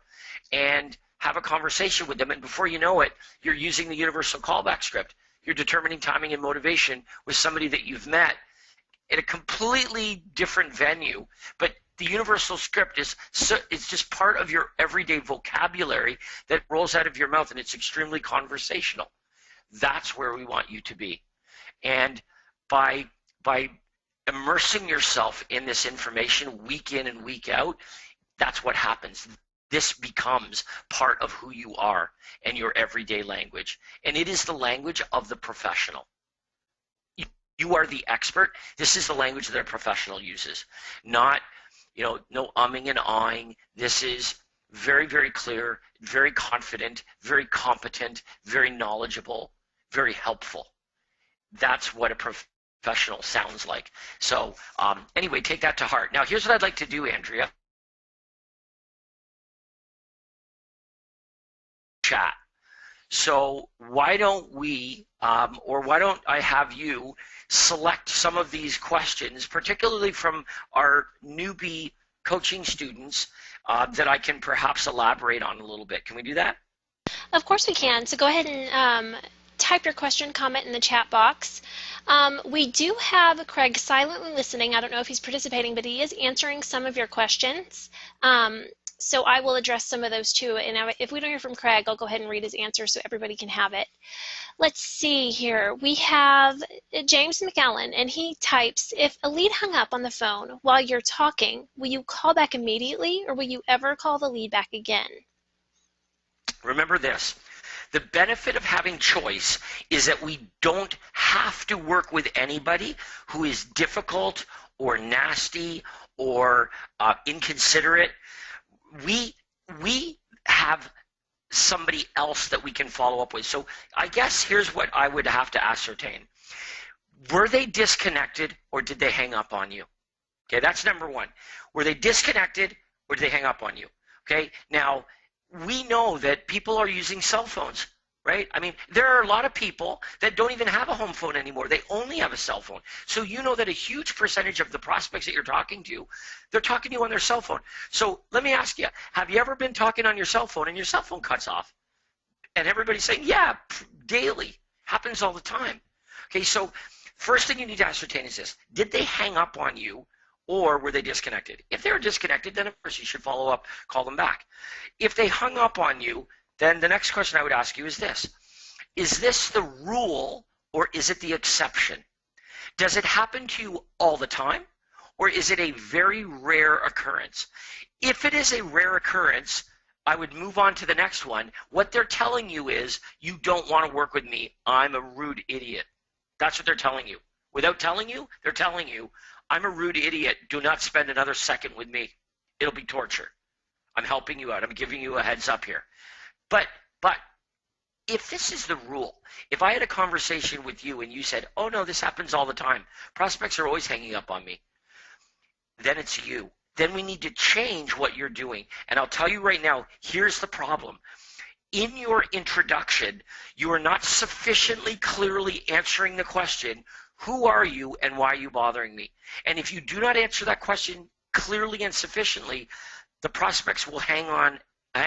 and have a conversation with them, and before you know it, you're using the universal callback script. You're determining timing and motivation with somebody that you've met in a completely different venue, but the universal script is just part of your everyday vocabulary that rolls out of your mouth, and it's extremely conversational. That's where we want you to be. And by immersing yourself in this information week in and week out, that's what happens. This becomes part of who you are and your everyday language. And it is the language of the professional. You are the expert. This is the language that a professional uses. Not, no umming and ahhing. This is very, very clear, very confident, very competent, very knowledgeable, very helpful. That's what a professional sounds like. So anyway, take that to heart. Now, here's what I'd like to do, Andrea. Chat. So why don't we, or why don't I have you select some of these questions, particularly from our newbie coaching students, that I can perhaps elaborate on a little bit. Can we do that? Of course we can. So go ahead and type your question, comment in the chat box. We do have Craig silently listening. I don't know if he's participating, but he is answering some of your questions. So I will address some of those too. And if we don't hear from Craig, I'll go ahead and read his answer so everybody can have it. Let's see here. We have James McAllen, and he types, if a lead hung up on the phone while you're talking, will you call back immediately, or will you ever call the lead back again? Remember this. The benefit of having choice is that we don't have to work with anybody who is difficult or nasty or inconsiderate. We have somebody else that we can follow up with. So I guess here's what I would have to ascertain. Were they disconnected, or did they hang up on you? Okay, that's number one. Were they disconnected, or did they hang up on you? Okay, now we know that people are using cell phones, right? I mean, there are a lot of people that don't even have a home phone anymore. They only have a cell phone. So you know that a huge percentage of the prospects that you're talking to, they're talking to you on their cell phone. So let me ask you, have you ever been talking on your cell phone and your cell phone cuts off? And everybody's saying, yeah, daily. Happens all the time. Okay, so first thing you need to ascertain is this. Did they hang up on you, or were they disconnected? If they were disconnected, then of course you should follow up, call them back. If they hung up on you, then the next question I would ask you is this. Is this the rule or is it the exception? Does it happen to you all the time or is it a very rare occurrence? If it is a rare occurrence, I would move on to the next one. What they're telling you is you don't want to work with me. I'm a rude idiot. That's what they're telling you. Without telling you, they're telling you, I'm a rude idiot. Do not spend another second with me. It'll be torture. I'm helping you out. I'm giving you a heads up here. But if this is the rule, if I had a conversation with you and you said, oh no, this happens all the time. Prospects are always hanging up on me. Then it's you. Then we need to change what you're doing. And I'll tell you right now, here's the problem. In your introduction, you are not sufficiently clearly answering the question, who are you and why are you bothering me? And if you do not answer that question clearly and sufficiently, the prospects will hang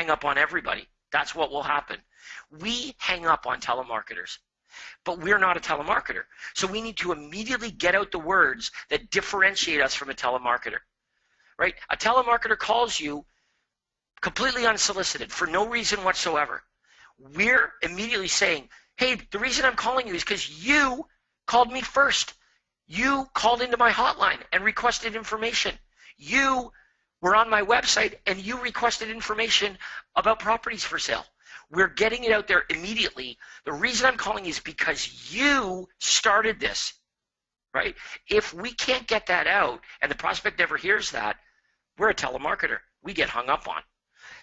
up on everybody. That's what will happen. We hang up on telemarketers, but we're not a telemarketer. So we need to immediately get out the words that differentiate us from a telemarketer, right? A telemarketer calls you completely unsolicited for no reason whatsoever. We're immediately saying, hey, the reason I'm calling you is because you called me first. You called into my hotline and requested information. You were on my website and you requested information about properties for sale. We're getting it out there immediately. The reason I'm calling is because you started this, right? If we can't get that out and the prospect never hears that, we're a telemarketer. We get hung up on.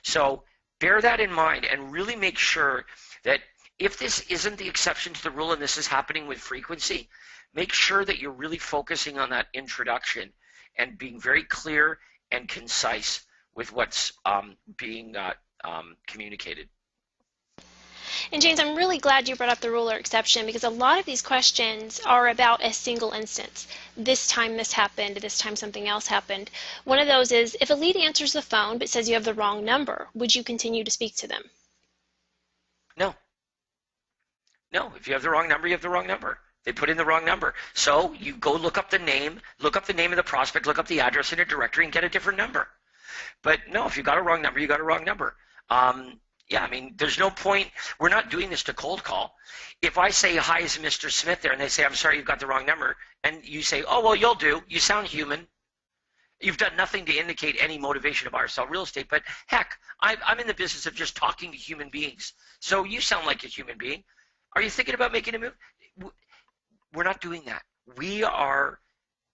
So bear that in mind and really make sure that if this isn't the exception to the rule and this is happening with frequency, make sure that you're really focusing on that introduction and being very clear and concise with what's being communicated. And James, I'm really glad you brought up the rule or exception because a lot of these questions are about a single instance. This time this happened, this time something else happened. One of those is if a lead answers the phone but says you have the wrong number, would you continue to speak to them? No. No, if you have the wrong number, you have the wrong number. They put in the wrong number. So you go look up the name of the prospect, look up the address in a directory and get a different number. But no, if you got a wrong number, you got a wrong number. Yeah, I mean, there's no point. We're not doing this to cold call. If I say, hi, is Mr. Smith there? And they say, I'm sorry, you've got the wrong number. And you say, oh, well, you'll do. You sound human. You've done nothing to indicate any motivation to buy or sell real estate. But heck, I'm in the business of just talking to human beings. So you sound like a human being. Are you thinking about making a move? We're not doing that. We are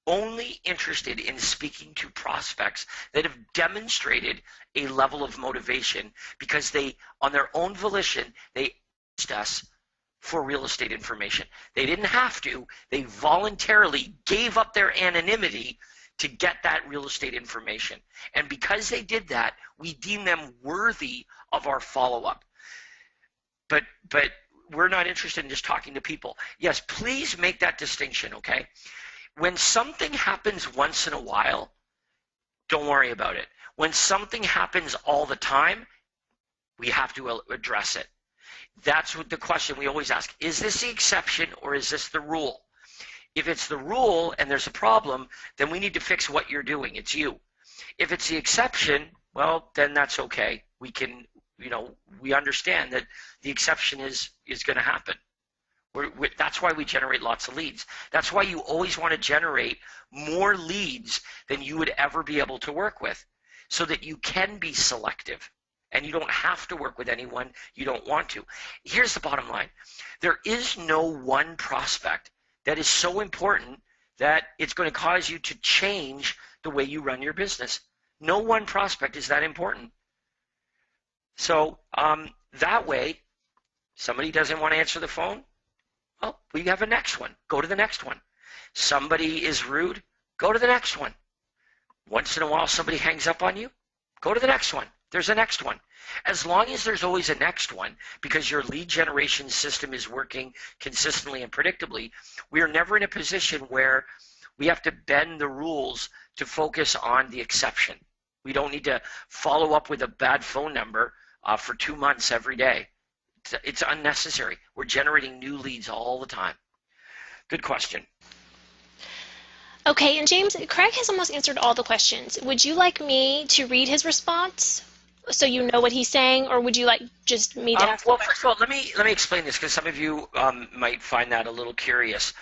only interested in speaking to prospects that have demonstrated a level of motivation because they, on their own volition, they asked us for real estate information. They didn't have to. They voluntarily gave up their anonymity to get that real estate information. And because they did that, we deem them worthy of our follow-up. But we're not interested in just talking to people. Yes, please make that distinction, okay? When something happens once in a while, don't worry about it. When something happens all the time, we have to address it. That's what the question we always ask. Is this the exception or is this the rule? If it's the rule and there's a problem, then we need to fix what you're doing. It's you. If it's the exception, well, then that's okay. We can, we understand that the exception is going to happen. That's why we generate lots of leads. That's why you always want to generate more leads than you would ever be able to work with so that you can be selective and you don't have to work with anyone you don't want to. Here's the bottom line. There is no one prospect that is so important that it's going to cause you to change the way you run your business. No one prospect is that important. So that way, somebody doesn't want to answer the phone, well, we have a next one. Go to the next one. Somebody is rude, go to the next one. Once in a while somebody hangs up on you, go to the next one. There's a next one. As long as there's always a next one, because your lead generation system is working consistently and predictably, we are never in a position where we have to bend the rules to focus on the exception. We don't need to follow up with a bad phone number for 2 months every day. It's unnecessary. We're generating new leads all the time. Good question. Okay, and James, Craig has almost answered all the questions. Would you like me to read his response so you know what he's saying, or would you like just me to ask? Well, first of all, let me explain this because some of you might find that a little curious.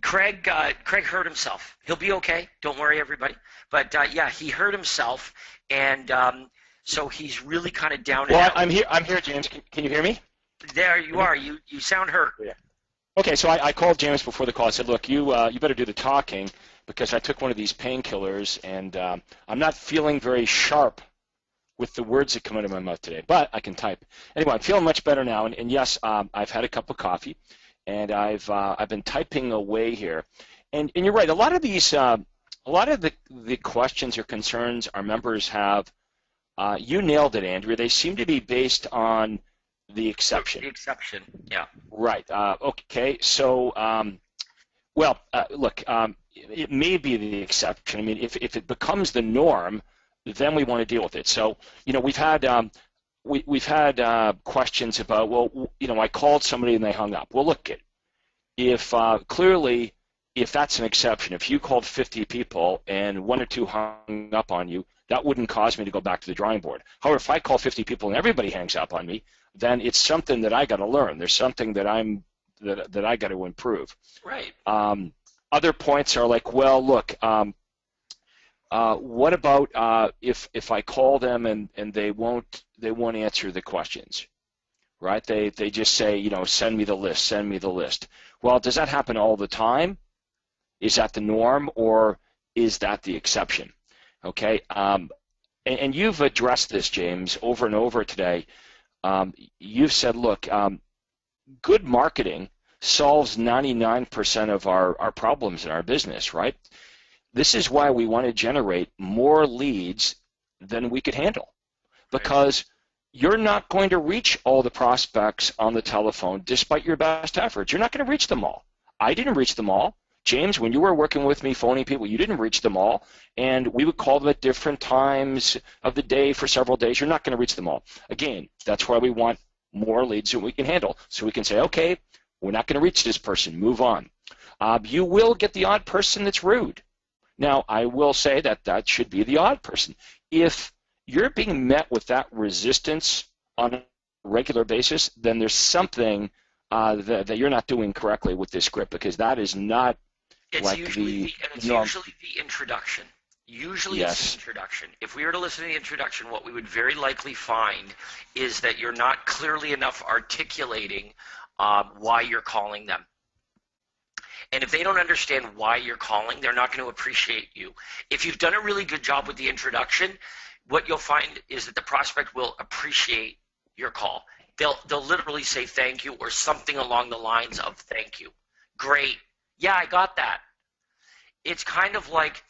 Craig hurt himself. He'll be okay. Don't worry, everybody. But yeah, he hurt himself, and so he's really kind of down. Well, I'm here, James. Can you hear me? There you are. You sound hurt. Yeah. Okay, so I called James before the call. I said, look, you better do the talking because I took one of these painkillers, and I'm not feeling very sharp with the words that come out of my mouth today, but I can type. Anyway, I'm feeling much better now, and yes, I've had a cup of coffee, and I've been typing away here, and you're right. A lot of these, a lot of the questions or concerns our members have, you nailed it, Andrea. They seem to be based on the exception. The exception, yeah. Right. Okay. So, well, look, it may be the exception. I mean, if it becomes the norm, then we want to deal with it. So, we've had we've had questions about, well, I called somebody and they hung up. Well, look, if clearly, if that's an exception, if you called 50 people and one or two hung up on you, that wouldn't cause me to go back to the drawing board. However, if I call 50 people and everybody hangs up on me, then it's something that I got to learn. There's something that I got to improve. Right. Other points are like, well, look. What about if I call them and they won't answer the questions, right? They just say, send me the list, send me the list. Well, does that happen all the time? Is that the norm or is that the exception? Okay, and you've addressed this, James, over and over today. You've said, look, good marketing solves 99% of our problems in our business, right? This is why we want to generate more leads than we could handle, because you're not going to reach all the prospects on the telephone despite your best efforts. You're not going to reach them all. I didn't reach them all. James, when you were working with me phoning people, you didn't reach them all, and we would call them at different times of the day for several days. You're not going to reach them all. Again, that's why we want more leads than we can handle, so we can say, okay, we're not going to reach this person, move on. You will get the odd person that's rude. Now, I will say that should be the odd person. If you're being met with that resistance on a regular basis, then there's something that you're not doing correctly with this script, because that is not like usually usually the introduction. Usually yes. It's the introduction. If we were to listen to the introduction, what we would very likely find is that you're not clearly enough articulating why you're calling them. And if they don't understand why you're calling, they're not going to appreciate you. If you've done a really good job with the introduction, what you'll find is that the prospect will appreciate your call. They'll literally say thank you or something along the lines of thank you. Great. Yeah, I got that. It's kind of like,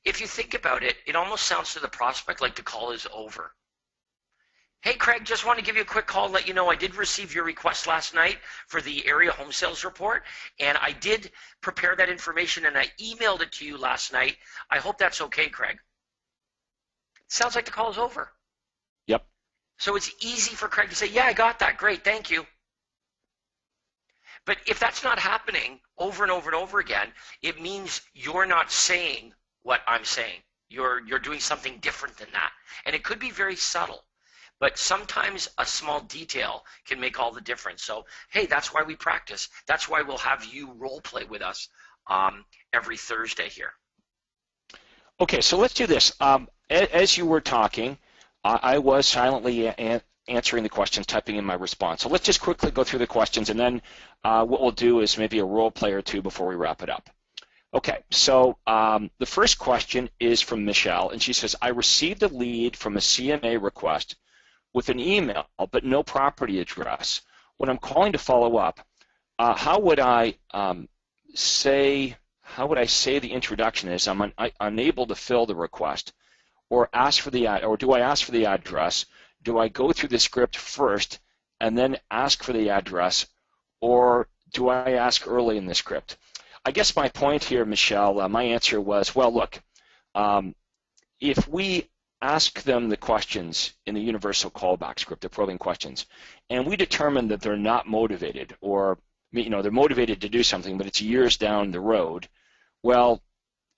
if you think about it, it almost sounds to the prospect like the call is over. Hey, Craig, just want to give you a quick call and let you know I did receive your request last night for the area home sales report, and I did prepare that information and I emailed it to you last night. I hope that's okay, Craig. Sounds like the call is over. Yep. So it's easy for Craig to say, yeah, I got that. Great, thank you. But if that's not happening over and over and over again, it means you're not saying what I'm saying. You're doing something different than that. And it could be very subtle. But sometimes a small detail can make all the difference. So, hey, that's why we practice. That's why we'll have you role play with us every Thursday here. Okay, so let's do this. As you were talking, I was silently answering the questions, typing in my response. So let's just quickly go through the questions, and then what we'll do is maybe a role play or two before we wrap it up. Okay, so the first question is from Michelle, and she says, I received a lead from a CMA request with an email, but no property address. When I'm calling to follow up, how would I say the introduction is I'm unable to fill the request, or ask for the or do I ask for the address? Do I go through the script first and then ask for the address, or do I ask early in the script? I guess my point here, Michelle, my answer was, well, look, if we ask them the questions in the universal callback script, the probing questions, and we determine that they're not motivated, or they're motivated to do something, but it's years down the road, well,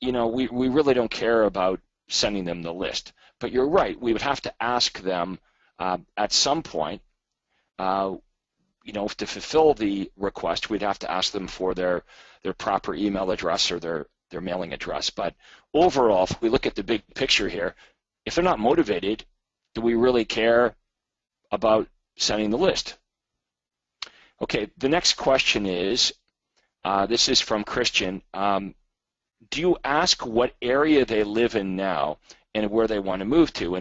we really don't care about sending them the list. But you're right, we would have to ask them at some point, to fulfill the request, we'd have to ask them for their proper email address or their mailing address. But overall, if we look at the big picture here, if they're not motivated, do we really care about sending the list? Okay, the next question is, this is from Christian. Do you ask what area they live in now and where they want to move to?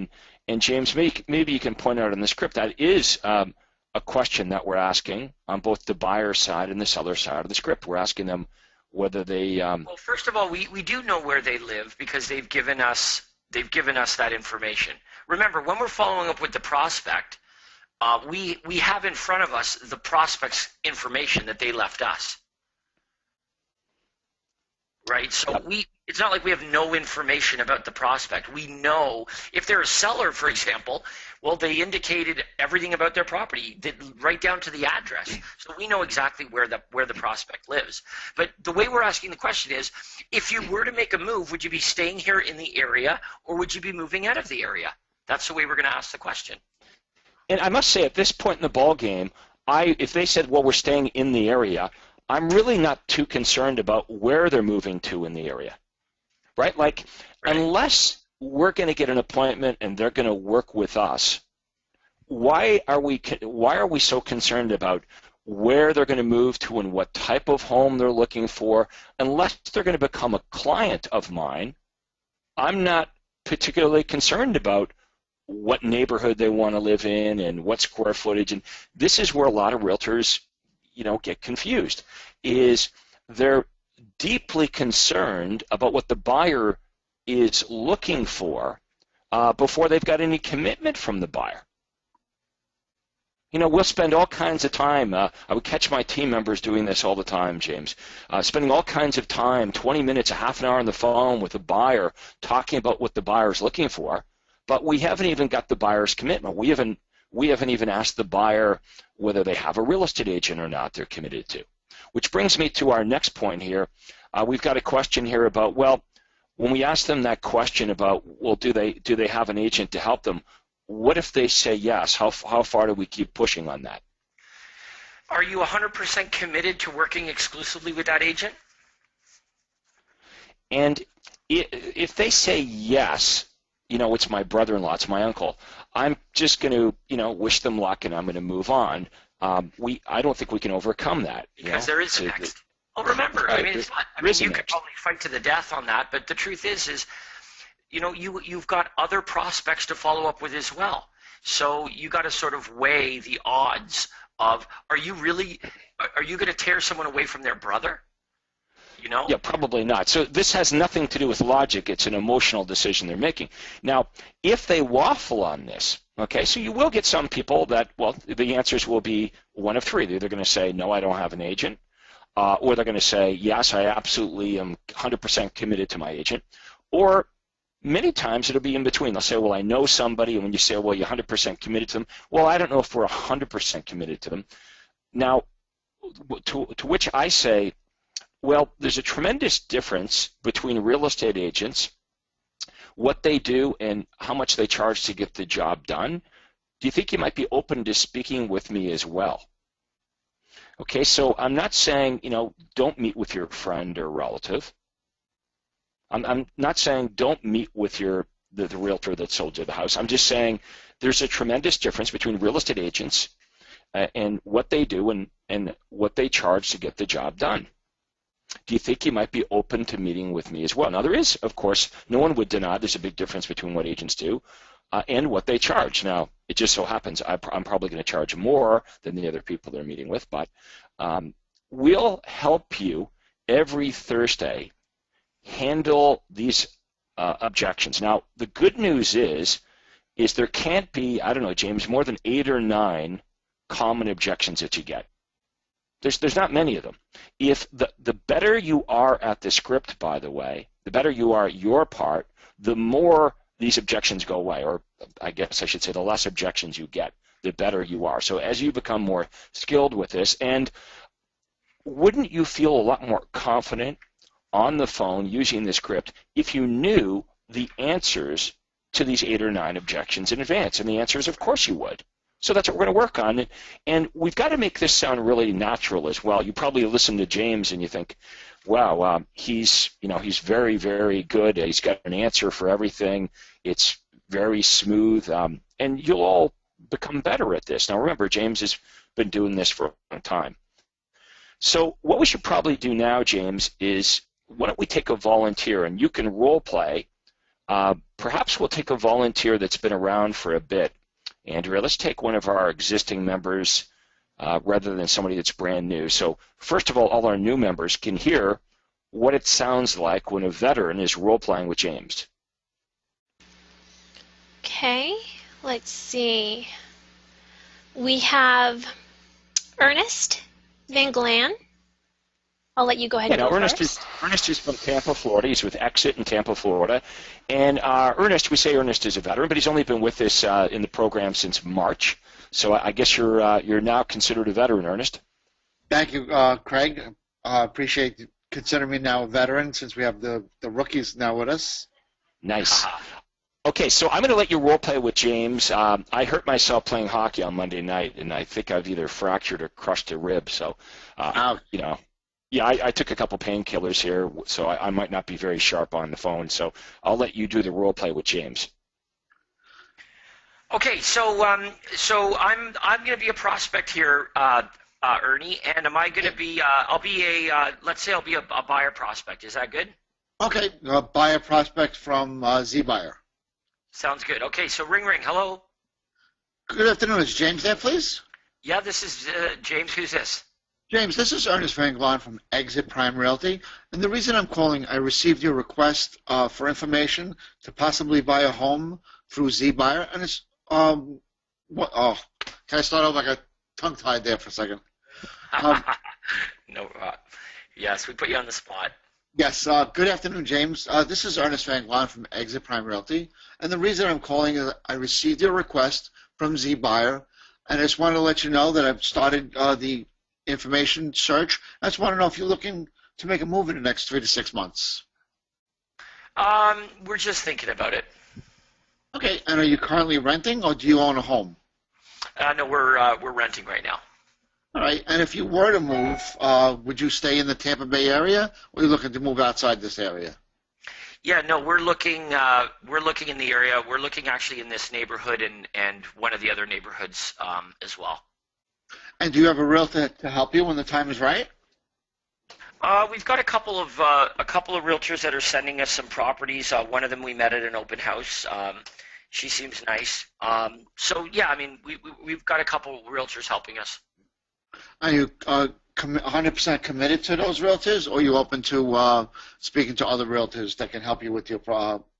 And James, maybe you can point out in the script that is a question that we're asking on both the buyer side and the seller side of the script. We're asking them whether they. Well, first of all, we do know where they live because they've given us that information. Remember, when we're following up with the prospect, we have in front of us the prospect's information that they left us. Right, so it's not like we have no information about the prospect. We know if they're a seller, for example, well, they indicated everything about their property, right down to the address. So we know exactly where the prospect lives. But the way we're asking the question is, if you were to make a move, would you be staying here in the area or would you be moving out of the area? That's the way we're going to ask the question. And I must say, at this point in the ball game, if they said, well, we're staying in the area, I'm really not too concerned about where they're moving to in the area, right? Like, unless we're going to get an appointment and they're going to work with us, why are we so concerned about where they're going to move to and what type of home they're looking for? Unless they're going to become a client of mine, I'm not particularly concerned about what neighborhood they want to live in and what square footage. And this is where a lot of realtors get confused, is they're deeply concerned about what the buyer is looking for before they've got any commitment from the buyer. We'll spend all kinds of time, I would catch my team members doing this all the time, James, spending all kinds of time, 20 minutes, a half an hour on the phone with a buyer, talking about what the buyer's looking for, but we haven't even got the buyer's commitment. We haven't even asked the buyer whether they have a real estate agent or not they're committed to. Which brings me to our next point here. We've got a question here about, well, when we ask them that question about, well, do they have an agent to help them, what if they say yes? How far do we keep pushing on that? Are you 100% committed to working exclusively with that agent? And if they say yes, it's my brother-in-law, it's my uncle, I'm just going to, wish them luck and I'm going to move on. I don't think we can overcome that. Because there is a next. Well, remember, right, you could probably fight to the death on that, but the truth is, you've got other prospects to follow up with as well. So you got to sort of weigh the odds of, are you going to tear someone away from their brother? Yeah, probably not. So this has nothing to do with logic. It's an emotional decision they're making. Now, if they waffle on this, okay, so you will get some people that, well, the answers will be one of three. They're either going to say, no, I don't have an agent, or they're going to say, yes, I absolutely am 100% committed to my agent, or many times it'll be in between. They'll say, well, I know somebody, and when you say, well, you're 100% committed to them, well, I don't know if we're 100% committed to them. Now, to which I say, well, there's a tremendous difference between real estate agents, what they do, and how much they charge to get the job done. Do you think you might be open to speaking with me as well? Okay, so I'm not saying, don't meet with your friend or relative. I'm not saying don't meet with the realtor that sold you the house. I'm just saying there's a tremendous difference between real estate agents and what they do and what they charge to get the job done. Do you think you might be open to meeting with me as well? Now, there is, of course, no one would deny there's a big difference between what agents do and what they charge. Now, it just so happens I'm probably going to charge more than the other people they're meeting with, but we'll help you every Thursday handle these objections. Now, the good news is there can't be, I don't know, James, more than 8 or 9 common objections that you get. There's not many of them. If the better you are at the script, by the way, the better you are at your part, the more these objections go away, or I guess I should say the less objections you get, the better you are. So as you become more skilled with this, and wouldn't you feel a lot more confident on the phone using the script if you knew the answers to these 8 or 9 objections in advance? And the answer is, of course you would. So that's what we're going to work on. And we've got to make this sound really natural as well. You probably listen to James and you think, wow, he's very, very good. He's got an answer for everything. It's very smooth. And you'll all become better at this. Now remember, James has been doing this for a long time. So what we should probably do now, James, is why don't we take a volunteer, and you can role play. Perhaps we'll take a volunteer that's been around for a bit. Andrea, let's take one of our existing members rather than somebody that's brand new. So first of all our new members can hear what it sounds like when a veteran is role-playing with James. Okay, let's see. We have Ernest Van Glan. I'll let you go ahead and go Ernest first. Ernest is from Tampa, Florida. He's with Exit in Tampa, Florida. And Ernest, we say Ernest is a veteran, but he's only been with us in the program since March. So I guess you're now considered a veteran, Ernest. Thank you, Craig. Appreciate you considering me now a veteran since we have the rookies now with us. Nice. Okay, so I'm going to let you role play with James. I hurt myself playing hockey on Monday night, and I think I've either fractured or crushed a rib. So, Yeah, I took a couple painkillers here, so I might not be very sharp on the phone. So I'll let you do the role play with James. Okay, so I'm going to be a prospect here, Ernie, and am I going to be? Let's say I'll be a buyer prospect. Is that good? Okay, buyer prospect from Z Buyer. Sounds good. Okay, so ring. Hello. Good afternoon. Is James there, please? Yeah, this is James. Who's this? James, this is Ernest Van Glan from Exit Prime Realty, and the reason I'm calling, I received your request for information to possibly buy a home through Z Buyer, and it's can I start over? I got tongue-tied there for a second. No, yes, we put you on the spot. Yes, good afternoon, James. This is Ernest Van Glan from Exit Prime Realty, and the reason I'm calling is I received your request from Z Buyer, and I just wanted to let you know that I've started the information search. I just want to know if you're looking to make a move in the next 3 to 6 months. We're just thinking about it. Okay, and are you currently renting or do you own a home? No, we're renting right now. All right, and if you were to move, would you stay in the Tampa Bay area, or are you looking to move outside this area? Yeah, no, we're looking in the area. We're looking actually in this neighborhood and one of the other neighborhoods as well. And do you have a realtor to help you when the time is right? We've got a couple of realtors that are sending us some properties. One of them we met at an open house. She seems nice. So yeah, I mean, we've got a couple of realtors helping us. Are you 100% committed to those realtors, or are you open to speaking to other realtors that can help you with your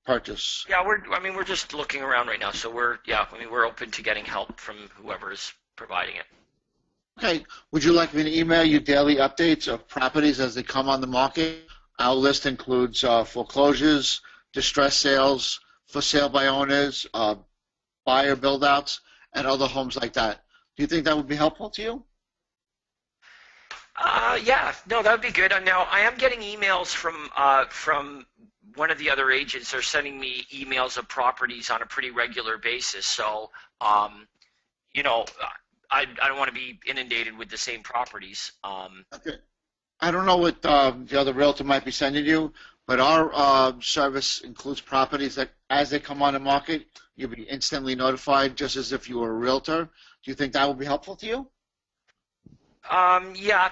purchase? Yeah, we're just looking around right now. So we're open to getting help from whoever is providing it. Okay. Would you like me to email you daily updates of properties as they come on the market? Our list includes foreclosures, distressed sales, for sale by owners, buyer build-outs, and other homes like that. Do you think that would be helpful to you? Yeah, no, that would be good. Now, I am getting emails from one of the other agents. They're sending me emails of properties on a pretty regular basis. So, I don't want to be inundated with the same properties. Okay. I don't know what the other realtor might be sending you, but our service includes properties that, as they come on the market, you'll be instantly notified, just as if you were a realtor. Do you think that would be helpful to you? Yeah,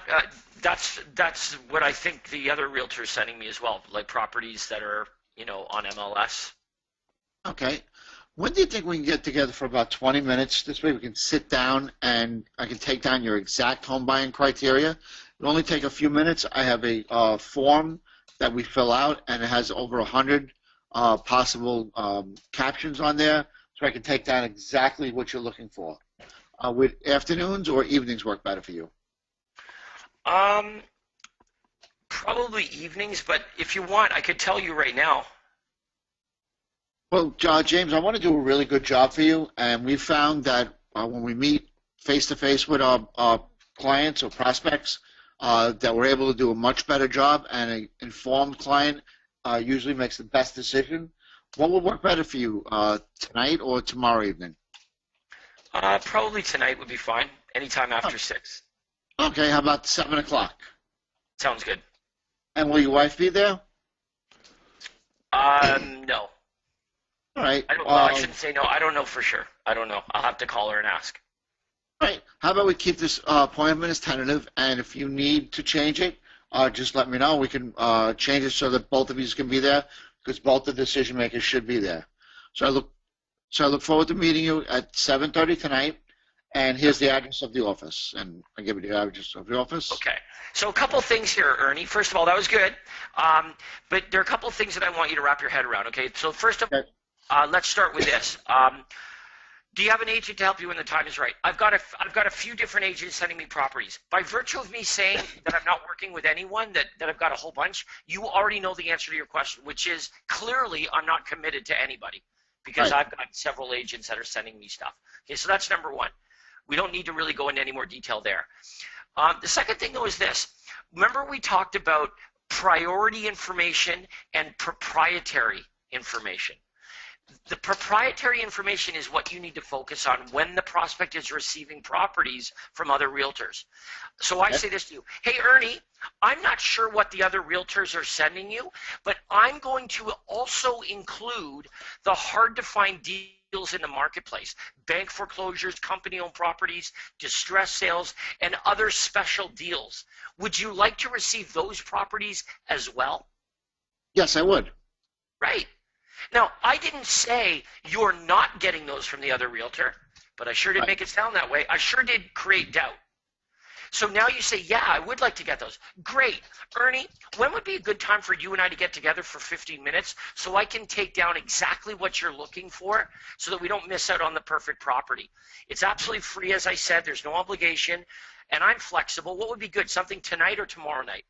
that's what I think the other realtor is sending me as well, like properties that are, on MLS. Okay. When do you think we can get together for about 20 minutes? This way we can sit down and I can take down your exact home buying criteria. It'll only take a few minutes. I have a form that we fill out, and it has over 100 possible captions on there, so I can take down exactly what you're looking for. Would afternoons or evenings work better for you? Probably evenings, but if you want, I could tell you right now. Well, James, I want to do a really good job for you, and we found that when we meet face-to-face with our clients or prospects, that we're able to do a much better job, and an informed client usually makes the best decision. What would work better for you, tonight or tomorrow evening? Probably tonight would be fine. Anytime after 6. Okay, how about 7 o'clock? Sounds good. And will your wife be there? No. All right. I shouldn't say no. I don't know for sure. I don't know. I'll have to call her and ask. All right. How about we keep this appointment as tentative, and if you need to change it, just let me know. We can change it so that both of you can be there, because both the decision makers should be there. So I look forward to meeting you at 7:30 tonight. And here's the address of the office, and I give you the address of the office. Okay. So a couple things here, Ernie. First of all, that was good. But there are a couple things that I want you to wrap your head around. Okay. So first of all, let's start with this. Do you have an agent to help you when the time is right? I've got a few different agents sending me properties. By virtue of me saying that I'm not working with anyone, that I've got a whole bunch, you already know the answer to your question, which is clearly I'm not committed to anybody because I've got several agents that are sending me stuff. Okay, so that's number one. We don't need to really go into any more detail there. The second thing, though, is this. Remember we talked about priority information and proprietary information. The proprietary information is what you need to focus on when the prospect is receiving properties from other realtors. So I say this to you. Hey, Ernie, I'm not sure what the other realtors are sending you, but I'm going to also include the hard-to-find deals in the marketplace, bank foreclosures, company-owned properties, distress sales, and other special deals. Would you like to receive those properties as well? Yes, I would. Right. Now, I didn't say you're not getting those from the other realtor, but I sure did make it sound that way. I sure did create doubt. So now you say, yeah, I would like to get those. Great. Ernie, when would be a good time for you and I to get together for 15 minutes so I can take down exactly what you're looking for so that we don't miss out on the perfect property? It's absolutely free, as I said. There's no obligation, and I'm flexible. What would be good, something tonight or tomorrow night?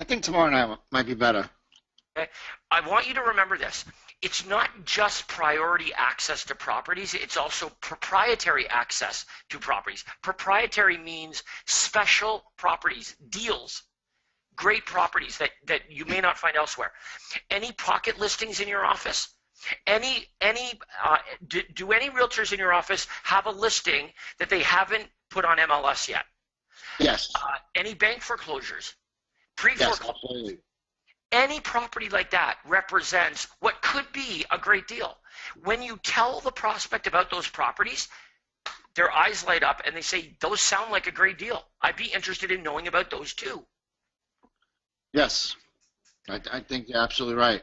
I think tomorrow night might be better. Okay. I want you to remember this. It's not just priority access to properties, it's also proprietary access to properties. Proprietary means special properties, deals, great properties that you may not find elsewhere. Any pocket listings in your office? Do any realtors in your office have a listing that they haven't put on MLS yet? Yes. Any bank foreclosures? Pre-foreclosures? Yes, absolutely. Any property like that represents what could be a great deal. When you tell the prospect about those properties, their eyes light up and they say, those sound like a great deal. I'd be interested in knowing about those too. Yes, I think you're absolutely right.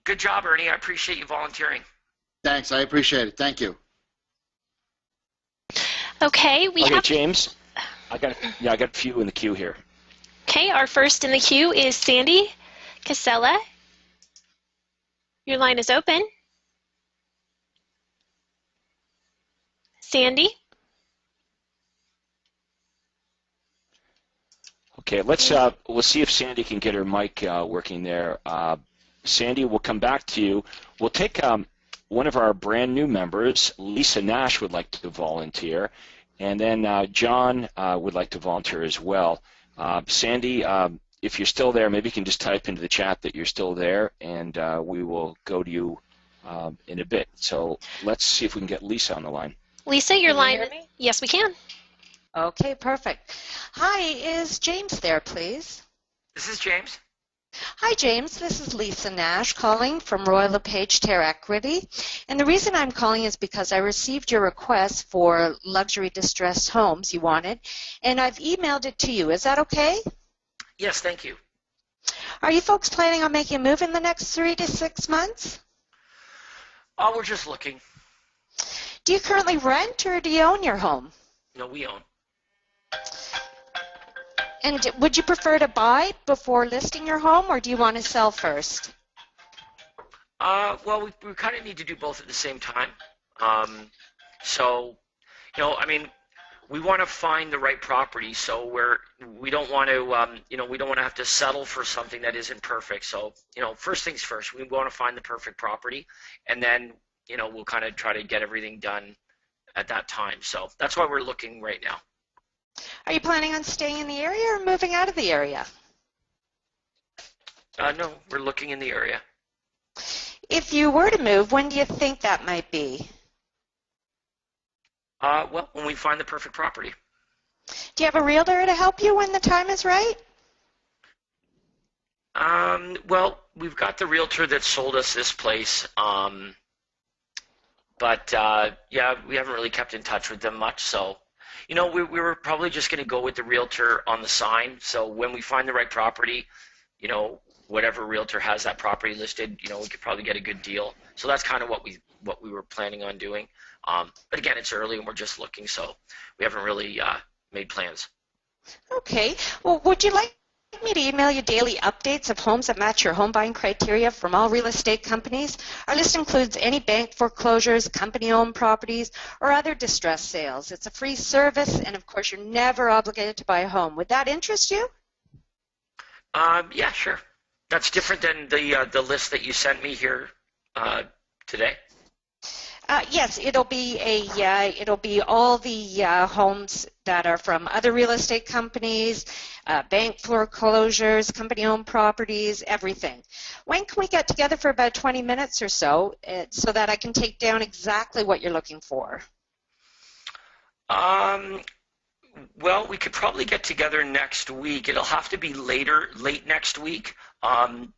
Good job, Ernie. I appreciate you volunteering. Thanks, I appreciate it. Thank you. Okay, we have James. I got a few in the queue here. Okay, our first in the queue is Sandy Casella. Your line is open. Sandy? Okay, let's see if Sandy can get her mic working there. Sandy, we'll come back to you. We'll take one of our brand new members, Lisa Nash, would like to volunteer, and then John would like to volunteer as well. Sandy, if you're still there, maybe you can just type into the chat that you're still there, and we will go to you in a bit. So let's see if we can get Lisa on the line. Lisa, your line. Can you hear me? Yes, we can. Okay, perfect. Hi, is James there, please? This is James. Hi, James. This is Lisa Nash calling from Royal LePage Terre Equity. And the reason I'm calling is because I received your request for luxury distressed homes you wanted, and I've emailed it to you. Is that okay? Yes, thank you. Are you folks planning on making a move in the next 3 to 6 months? Oh, we're just looking. Do you currently rent or do you own your home? No, we own. And would you prefer to buy before listing your home, or do you want to sell first? Well, we kind of need to do both at the same time. So, I mean, we want to find the right property, so we don't want to, we don't want to have to settle for something that isn't perfect. So, first things first, we want to find the perfect property, and then, we'll kind of try to get everything done at that time. So that's why we're looking right now. Are you planning on staying in the area or moving out of the area? No, we're looking in the area. If you were to move, when do you think that might be? Well, when we find the perfect property. Do you have a realtor to help you when the time is right? Well, we've got the realtor that sold us this place, but yeah, we haven't really kept in touch with them much. So, you know, we were probably just going to go with the realtor on the sign. So when we find the right property, you know, whatever realtor has that property listed, you know, we could probably get a good deal. So that's kind of what we were planning on doing. But again, it's early and we're just looking, so we haven't really made plans. Okay. Well, would you like me to email you daily updates of homes that match your home buying criteria from all real estate companies? Our list includes any bank foreclosures, company-owned properties, or other distressed sales. It's a free service, and of course, you're never obligated to buy a home. Would that interest you? Yeah, sure. That's different than the list that you sent me here today. Yes, it'll be all the homes that are from other real estate companies, bank foreclosures, company-owned properties, everything. When can we get together for about 20 minutes or so that I can take down exactly what you're looking for? Well, we could probably get together next week. It'll have to be late next week,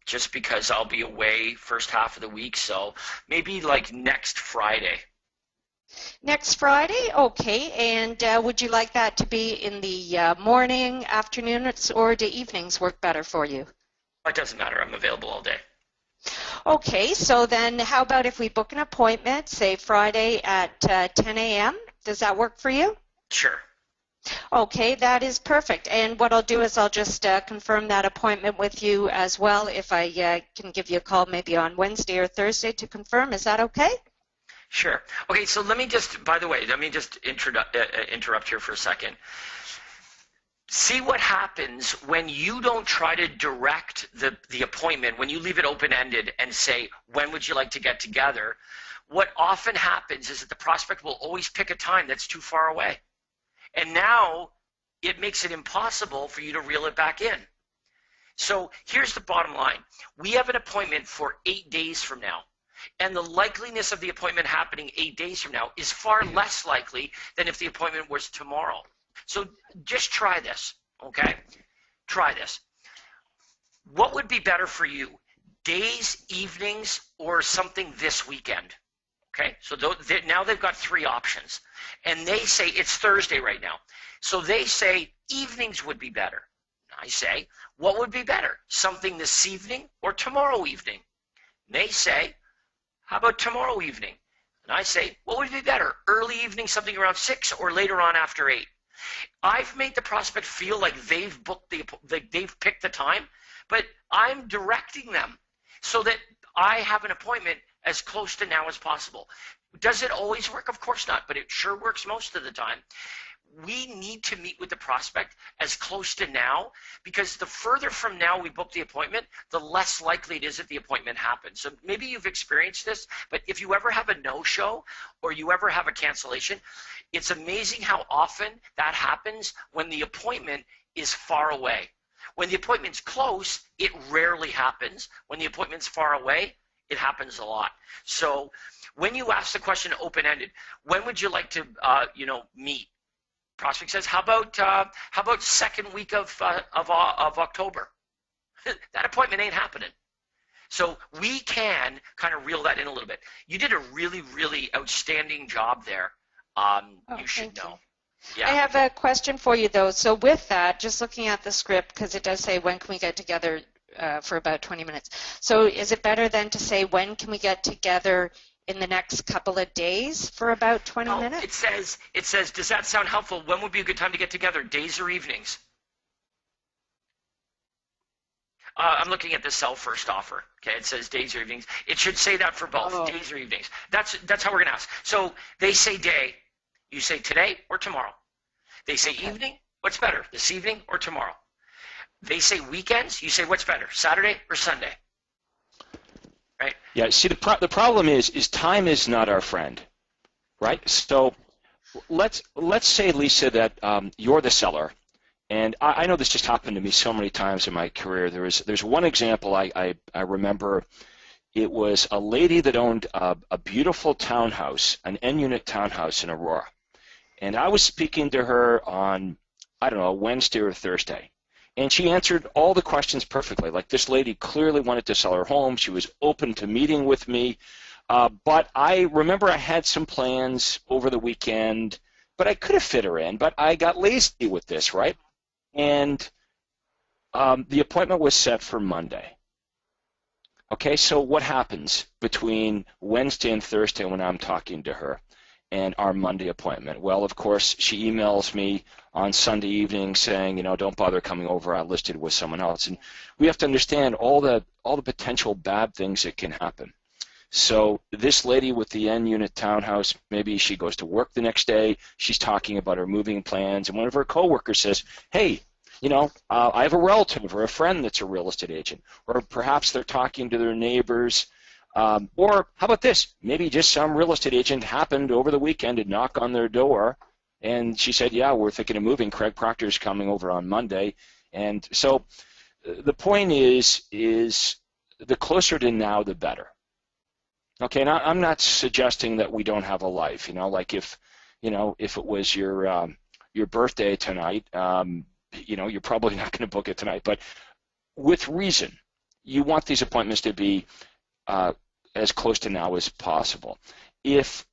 just because I'll be away first half of the week. So maybe like next Friday. Next Friday? Okay. And would you like that to be in the morning, afternoons, or do evenings work better for you? It doesn't matter. I'm available all day. Okay. So then how about if we book an appointment, say Friday at 10 a.m.? Does that work for you? Sure. Okay, that is perfect. And what I'll do is I'll just confirm that appointment with you as well if I can give you a call maybe on Wednesday or Thursday to confirm. Is that okay? Sure. Okay, so let me just interrupt here for a second. See what happens when you don't try to direct the appointment, when you leave it open-ended and say, when would you like to get together? What often happens is that the prospect will always pick a time that's too far away. And now it makes it impossible for you to reel it back in. So here's the bottom line. We have an appointment for 8 days from now. And the likeliness of the appointment happening 8 days from now is far less likely than if the appointment was tomorrow. So just try this, okay? Try this. What would be better for you? Days, evenings, or something this weekend? Okay, so now they've got 3 options. And they say it's Thursday right now. So they say evenings would be better. I say, what would be better? Something this evening or tomorrow evening? And they say, how about tomorrow evening? And I say, what would be better? Early evening, something around 6, or later on after 8? I've made the prospect feel like they've picked the time, but I'm directing them so that I have an appointment as close to now as possible. Does it always work? Of course not, but it sure works most of the time. We need to meet with the prospect as close to now, because the further from now we book the appointment, the less likely it is that the appointment happens. So maybe you've experienced this, but if you ever have a no-show or you ever have a cancellation, it's amazing how often that happens when the appointment is far away. When the appointment's close, it rarely happens. When the appointment's far away, it happens a lot. So when you ask the question open-ended, when would you like to, meet? Prospect says, how about second week of October? That appointment ain't happening. So we can kind of reel that in a little bit. You did a really, really outstanding job there. You should know. Yeah. I have a question for you, though. So with that, just looking at the script, because it does say when can we get together for about 20 minutes. So is it better then to say when can we get together in the next couple of days for about 20 minutes? It says, does that sound helpful? When would be a good time to get together, days or evenings? I'm looking at the sell first offer. Okay, it says days or evenings. It should say that for both, days or evenings. That's how we're going to ask. So they say day. You say today or tomorrow. They say evening. What's better, this evening or tomorrow? They say weekends. You say what's better, Saturday or Sunday? Right? Yeah. See, the problem is time is not our friend, right? So let's say, Lisa, that you're the seller And I know this just happened to me so many times in my career. There's one example I remember. It was a lady that owned a beautiful townhouse, an N-unit townhouse in Aurora. And I was speaking to her on, I don't know, Wednesday or Thursday. And she answered all the questions perfectly. Like, this lady clearly wanted to sell her home. She was open to meeting with me. But I remember I had some plans over the weekend, but I could have fit her in. But I got lazy with this, right? And the appointment was set for Monday. Okay, so what happens between Wednesday and Thursday when I'm talking to her and our Monday appointment? Well, of course, she emails me on Sunday evening saying, don't bother coming over. I listed with someone else. And we have to understand all the potential bad things that can happen. So this lady with the N-unit townhouse, maybe she goes to work the next day. She's talking about her moving plans, and one of her coworkers says, hey, I have a relative or a friend that's a real estate agent, or perhaps they're talking to their neighbors, or how about this? Maybe just some real estate agent happened over the weekend to knock on their door, and she said, yeah, we're thinking of moving. Craig Proctor's coming over on Monday. And so the point is the closer to now, the better. Okay, now I'm not suggesting that we don't have a life, like if it was your birthday tonight, you're probably not going to book it tonight, but with reason, you want these appointments to be as close to now as possible. If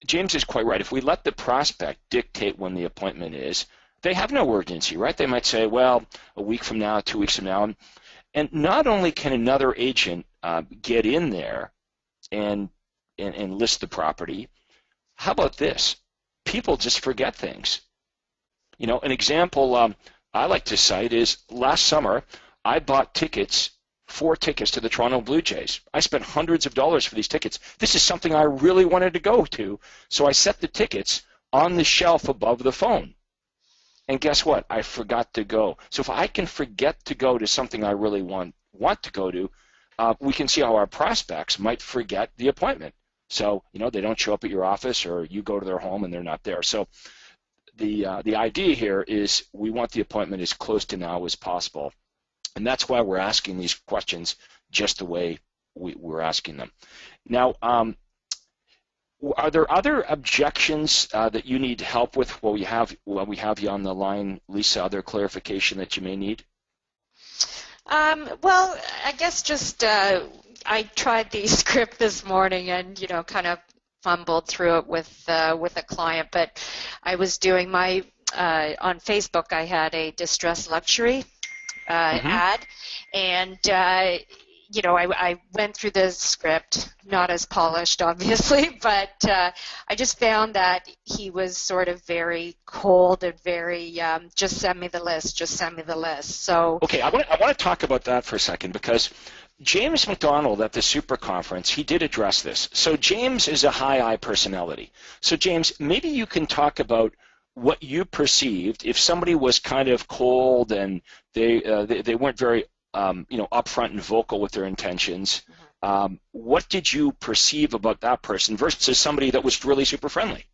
James is quite right, if we let the prospect dictate when the appointment is, they have no urgency, right? They might say, well, a week from now, 2 weeks from now, and not only can another agent get in there and list the property, how about this? People just forget things. An example I like to cite is last summer I bought 4 tickets to the Toronto Blue Jays. I spent hundreds of dollars for these tickets. This is something I really wanted to go to, so I set the tickets on the shelf above the phone. And guess what? I forgot to go. So if I can forget to go to something I really want to go to, we can see how our prospects might forget the appointment. So, they don't show up at your office, or you go to their home and they're not there. So the idea here is we want the appointment as close to now as possible. And that's why we're asking these questions just the way we're asking them. Now, are there other objections that you need help with while we have you on the line, Lisa? Other clarification that you may need? Well, I guess just I tried the script this morning and kind of fumbled through it with a client, but I was doing my on Facebook. I had a distressed luxury ad, and I went through the script, not as polished, obviously, but I just found that he was sort of very cold and very just send me the list, just send me the list. So okay, I want to talk about that for a second, because James McDonald at the Super Conference, he did address this. So James is a high I personality. So James, maybe you can talk about what you perceived if somebody was kind of cold and they weren't very upfront and vocal with their intentions. What did you perceive about that person versus somebody that was really super friendly?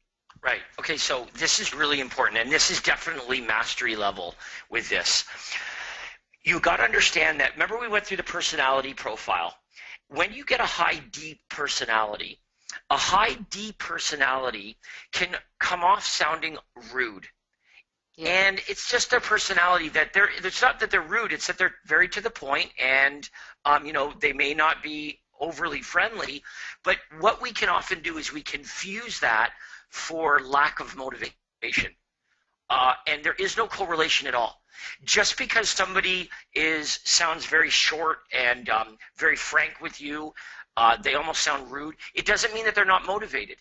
Right. Okay, so this is really important, and this is definitely mastery level with this. You got to understand that, remember we went through the personality profile. When you get a high D personality, a high D personality can come off sounding rude. Yeah. And it's just their personality that it's not that they're rude, it's that they're very to the point, and they may not be overly friendly, but what we can often do is we confuse that for lack of motivation. And there is no correlation at all. Just because somebody sounds very short and very frank with you, they almost sound rude, it doesn't mean that they're not motivated.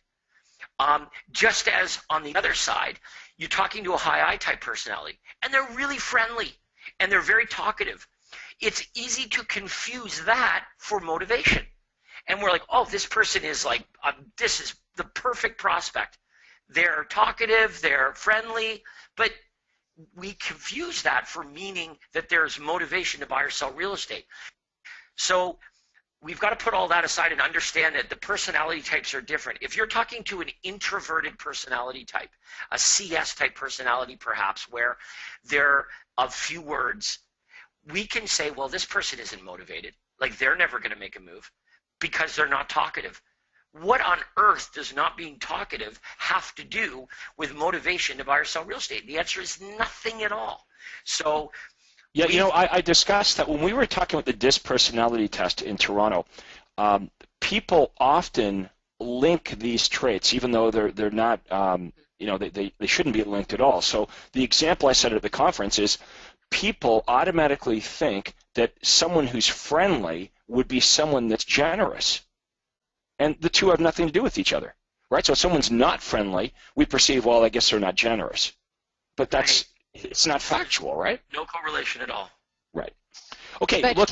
Just as on the other side, you're talking to a high I type personality, and they're really friendly, and they're very talkative. It's easy to confuse that for motivation. And we're like, oh, this person is like, this is the perfect prospect. They're talkative, they're friendly, but we confuse that for meaning that there's motivation to buy or sell real estate. So we've got to put all that aside and understand that the personality types are different. If you're talking to an introverted personality type, a CS type personality perhaps, where they're of few words, we can say, well, this person isn't motivated. Like, they're never going to make a move because they're not talkative. What on earth does not being talkative have to do with motivation to buy or sell real estate? The answer is nothing at all. So yeah, I discussed that when we were talking about the DISC personality test in Toronto. People often link these traits, even though they're not, they shouldn't be linked at all. So the example I said at the conference is people automatically think that someone who's friendly would be someone that's generous. And the two have nothing to do with each other, right? So if someone's not friendly, we perceive, well, I guess they're not generous. But that's... It's not factual, right? No correlation at all. Right. Okay, But look,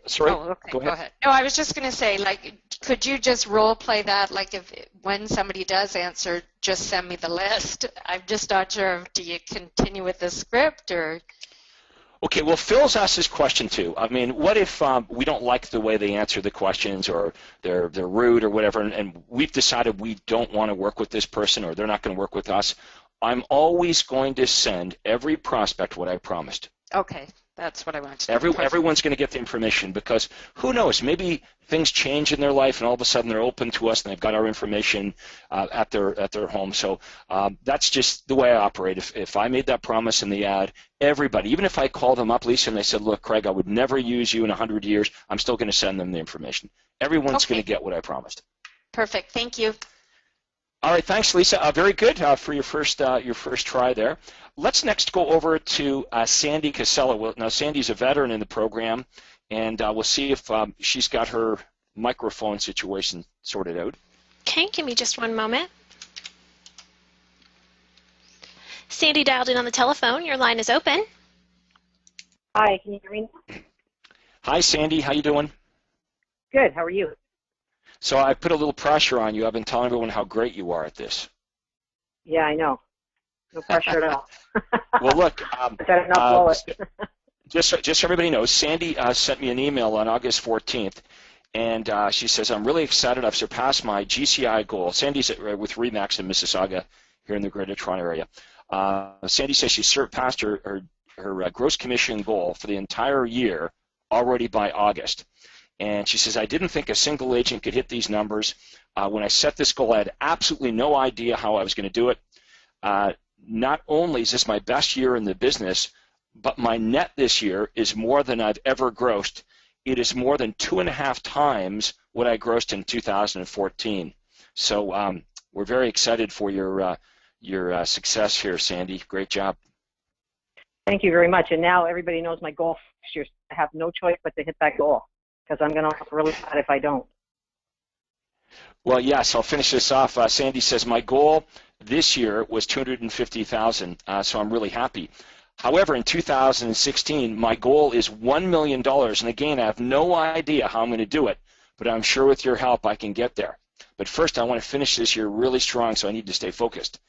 sorry, okay, go ahead. No, I was just going to say, like, could you just role play that? Like, when somebody does answer, just send me the list. I'm just not sure. Do you continue with the script or? Okay, well, Phil's asked this question too. I mean, what if we don't like the way they answer the questions, or they're rude or whatever, and we've decided we don't want to work with this person, or they're not going to work with us? I'm always going to send every prospect what I promised. Okay, that's what I want to know. Everyone's going to get the information, because who knows, maybe things change in their life and all of a sudden they're open to us and they've got our information at their home. So that's just the way I operate. If I made that promise in the ad, everybody, even if I called them up, Lisa, and they said, look, Craig, I would never use you in 100 years, I'm still going to send them the information. Everyone's going to get what I promised. Perfect. Thank you. All right, thanks, Lisa. Very good for your first try there. Let's next go over to Sandy Casella. Now, Sandy's a veteran in the program, and we'll see if she's got her microphone situation sorted out. Okay, give me just one moment. Sandy dialed in on the telephone. Your line is open. Hi, can you hear me? Hi, Sandy. How you doing? Good. How are you? So I put a little pressure on you. I've been telling everyone how great you are at this. Yeah, I know. No pressure at all. Well, look, better not blow it. just so everybody knows, Sandy sent me an email on August 14th, and she says, I'm really excited. I've surpassed my GCI goal. Sandy's with RE/MAX in Mississauga here in the Greater Toronto area. Sandy says she surpassed her gross commission goal for the entire year already by August. And she says, I didn't think a single agent could hit these numbers. When I set this goal, I had absolutely no idea how I was going to do it. Not only is this my best year in the business, but my net this year is more than I've ever grossed. It is more than 2.5 times what I grossed in 2014. So we're very excited for your success here, Sandy. Great job. Thank you very much. And now everybody knows my goal next year. I have no choice but to hit that goal, because I'm going to look really bad if I don't. Well, yes, I'll finish this off. Sandy says, my goal this year was $250,000, so I'm really happy. However, in 2016, my goal is $1 million, and again, I have no idea how I'm going to do it, but I'm sure with your help I can get there. But first, I want to finish this year really strong, so I need to stay focused.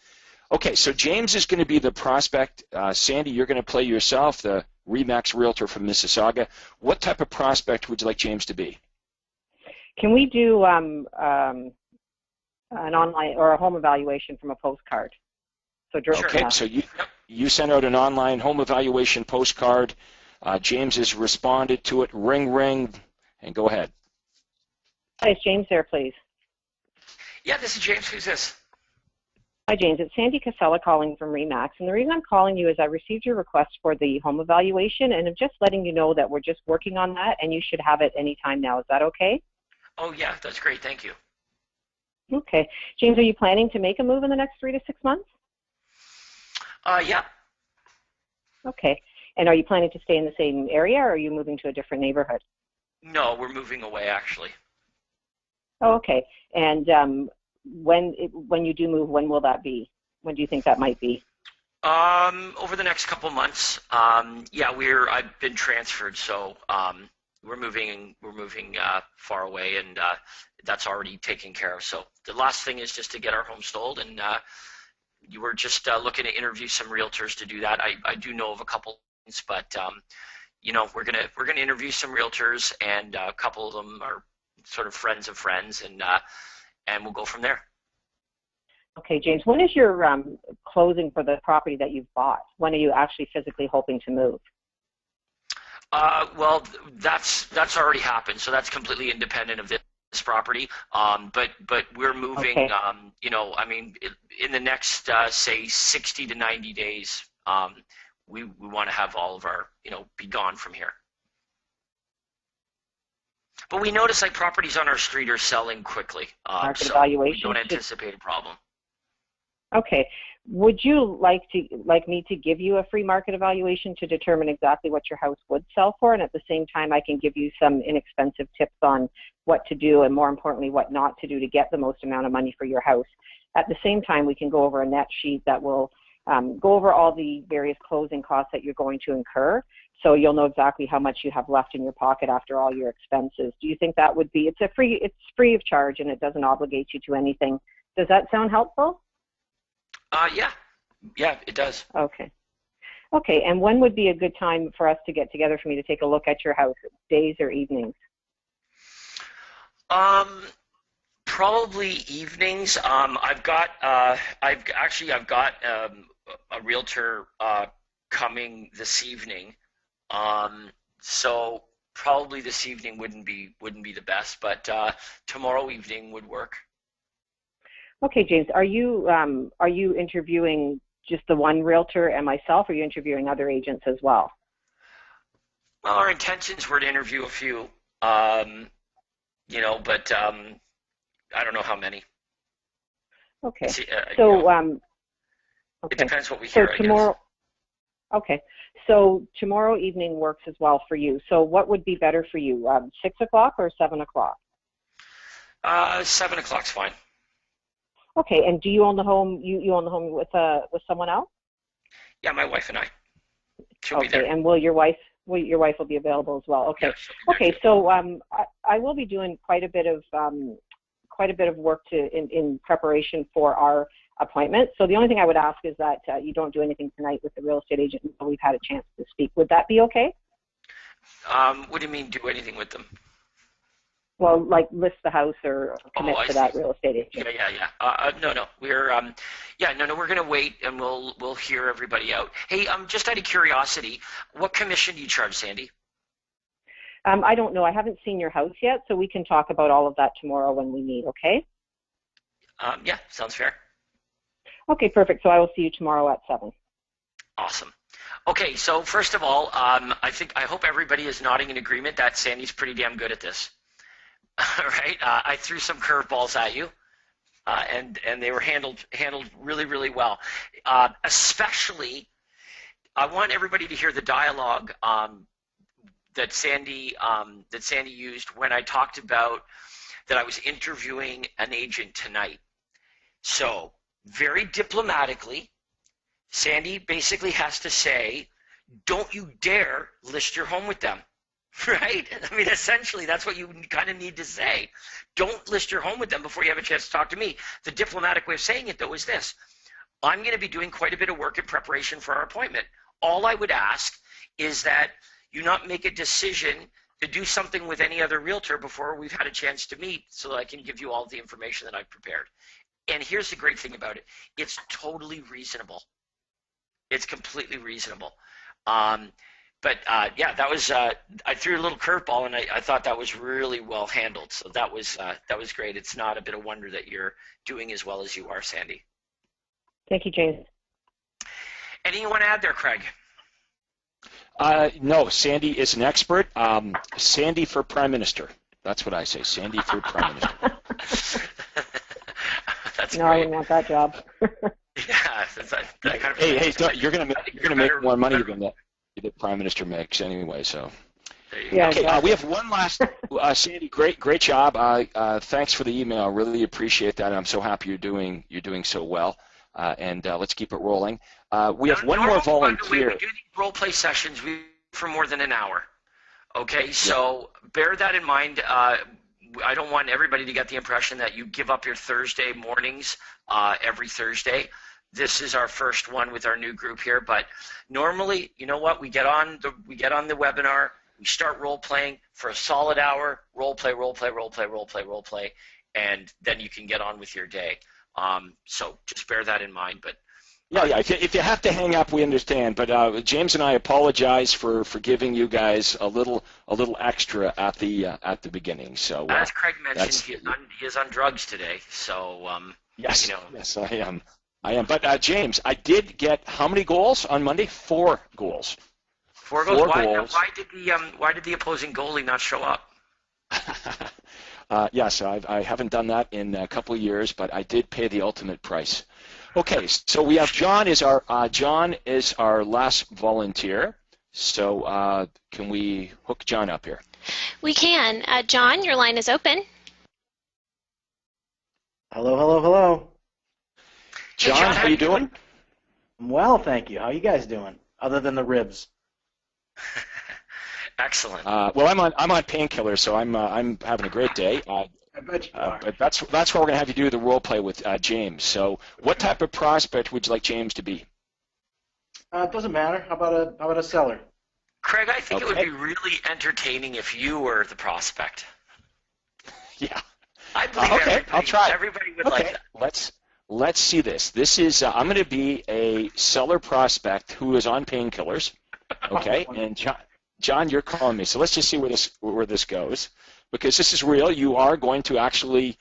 Okay, so James is going to be the prospect. Sandy, you're going to play yourself, the RE/MAX Realtor from Mississauga. What type of prospect would you like James to be? Can we do an online or a home evaluation from a postcard? So okay, so you sent out an online home evaluation postcard. James has responded to it. Ring, ring, and go ahead. Hi, is James there, please? Yeah, this is James. Who's this? Hi, James. It's Sandy Casella calling from RE/MAX. And the reason I'm calling you is I received your request for the home evaluation, and I'm just letting you know that we're just working on that, and you should have it anytime now. Is that okay? Oh, yeah, that's great. Thank you. Okay. James, are you planning to make a move in the next 3 to 6 months? Yeah. Okay. And are you planning to stay in the same area, or are you moving to a different neighborhood? No, we're moving away, actually. Oh, okay. And when you do move, when will that be? When do you think that might be? Over the next couple months. Yeah, I've been transferred, so we're moving far away, and that's already taken care of. So the last thing is just to get our home sold, and you were just looking to interview some realtors to do that. I do know of a couple, but we're gonna interview some realtors, and a couple of them are sort of friends of friends, and we'll go from there. Okay, James, when is your closing for the property that you've bought? When are you actually physically hoping to move? Well, that's already happened, so that's completely independent of this property. But we're moving. Okay. In the next say 60 to 90 days, we want to have all of our be gone from here. But we notice like properties on our street are selling quickly, Market so evaluation. we don't anticipate a problem. Okay. Would you like me to give you a free market evaluation to determine exactly what your house would sell for? And at the same time, I can give you some inexpensive tips on what to do and, more importantly, what not to do to get the most amount of money for your house. At the same time, we can go over a net sheet that will go over all the various closing costs that you're going to incur, so you'll know exactly how much you have left in your pocket after all your expenses. Do you think that would be? It's free of charge, and it doesn't obligate you to anything. Does that sound helpful? Yeah, it does. Okay. Okay, and when would be a good time for us to get together for me to take a look at your house, days or evenings? Probably evenings. I've got a realtor coming this evening. So probably this evening wouldn't be the best, but tomorrow evening would work. Okay, James, are you interviewing just the one realtor and myself, or are you interviewing other agents as well? Well, our intentions were to interview a few, but I don't know how many. Okay. Okay. It depends what we hear. So tomorrow. Okay. So tomorrow evening works as well for you. So what would be better for you, 6 o'clock or 7 o'clock? 7 o'clock's fine. Okay, and do you own the home? You own the home with someone else? Yeah, my wife and I. She'll be there. Okay, and will your wife will be available as well? Okay. Yeah, okay, so I will be doing quite a bit of work in preparation for our appointment. So the only thing I would ask is that you don't do anything tonight with the real estate agent until we've had a chance to speak. Would that be okay? What do you mean, do anything with them? Well, like list the house or commit to that real estate agent. Yeah. No. We're we're gonna wait and we'll hear everybody out. Hey, just out of curiosity, what commission do you charge, Sandy? I don't know. I haven't seen your house yet, so we can talk about all of that tomorrow when we meet. Okay? Yeah, sounds fair. Okay, perfect. So I will see you tomorrow at 7. Awesome. Okay, so first of all, I hope everybody is nodding in agreement that Sandy's pretty damn good at this. All right, I threw some curveballs at you, and they were handled really, really well. Especially, I want everybody to hear the dialogue that Sandy used when I talked about that I was interviewing an agent tonight. So very diplomatically, Sandy basically has to say, "Don't you dare list your home with them." Right? I mean, essentially, that's what you kind of need to say. Don't list your home with them before you have a chance to talk to me. The diplomatic way of saying it, though, is this. I'm going to be doing quite a bit of work in preparation for our appointment. All I would ask is that you not make a decision to do something with any other realtor before we've had a chance to meet so that I can give you all the information that I've prepared. And here's the great thing about it. It's totally reasonable. It's completely reasonable. That was I threw a little curveball, and I thought that was really well handled. So that was great. It's not a bit of wonder that you're doing as well as you are, Sandy. Thank you, James. Anything you want to add there, Craig? No, Sandy is an expert. Sandy for Prime Minister. That's what I say. Sandy for Prime Minister. That's no, great. I wouldn't want that job. Yeah, that kind of. Hey, you're gonna make more money than that. The Prime Minister makes anyway, so. Yeah, okay, exactly. we have one last, Sandy. Great job. Thanks for the email. I really appreciate that. I'm so happy you're doing so well. And let's keep it rolling. We have one more volunteer. We do these role play sessions for more than an hour. Okay, so bear that in mind. I don't want everybody to get the impression that you give up your Thursday mornings every Thursday. this is our first one with our new group here, but normally, you know what? We get on the webinar, we start role playing for a solid hour, role play, and then you can get on with your day. So just bear that in mind. But yeah. If you have to hang up, we understand. But James and I apologize for giving you guys a little extra at the beginning. So as Craig mentioned, he is on drugs today. So yes, yes, I am. But James, I did get how many goals on Monday? 4 goals. 4 goals. Why did the opposing goalie not show up? Yes, I haven't done that in a couple of years, but I did pay the ultimate price. Okay, so we have John is our last volunteer. So can we hook John up here? We can. John, your line is open. Hello. John, how you doing? I'm well, thank you. How are you guys doing? Other than the ribs. Excellent. Well, I'm on painkillers, so I'm having a great day. I bet you are. But that's where we're gonna have you do the role play with James. So, what type of prospect would you like James to be? It doesn't matter. How about a seller? Craig, I think it would be really entertaining if you were the prospect. Yeah. I believe I'll try. Everybody would like that. Let's see this. This is I'm going to be a seller prospect who is on painkillers. Okay, and John, you're calling me. So let's just see where this goes, because this is real. You are going to actually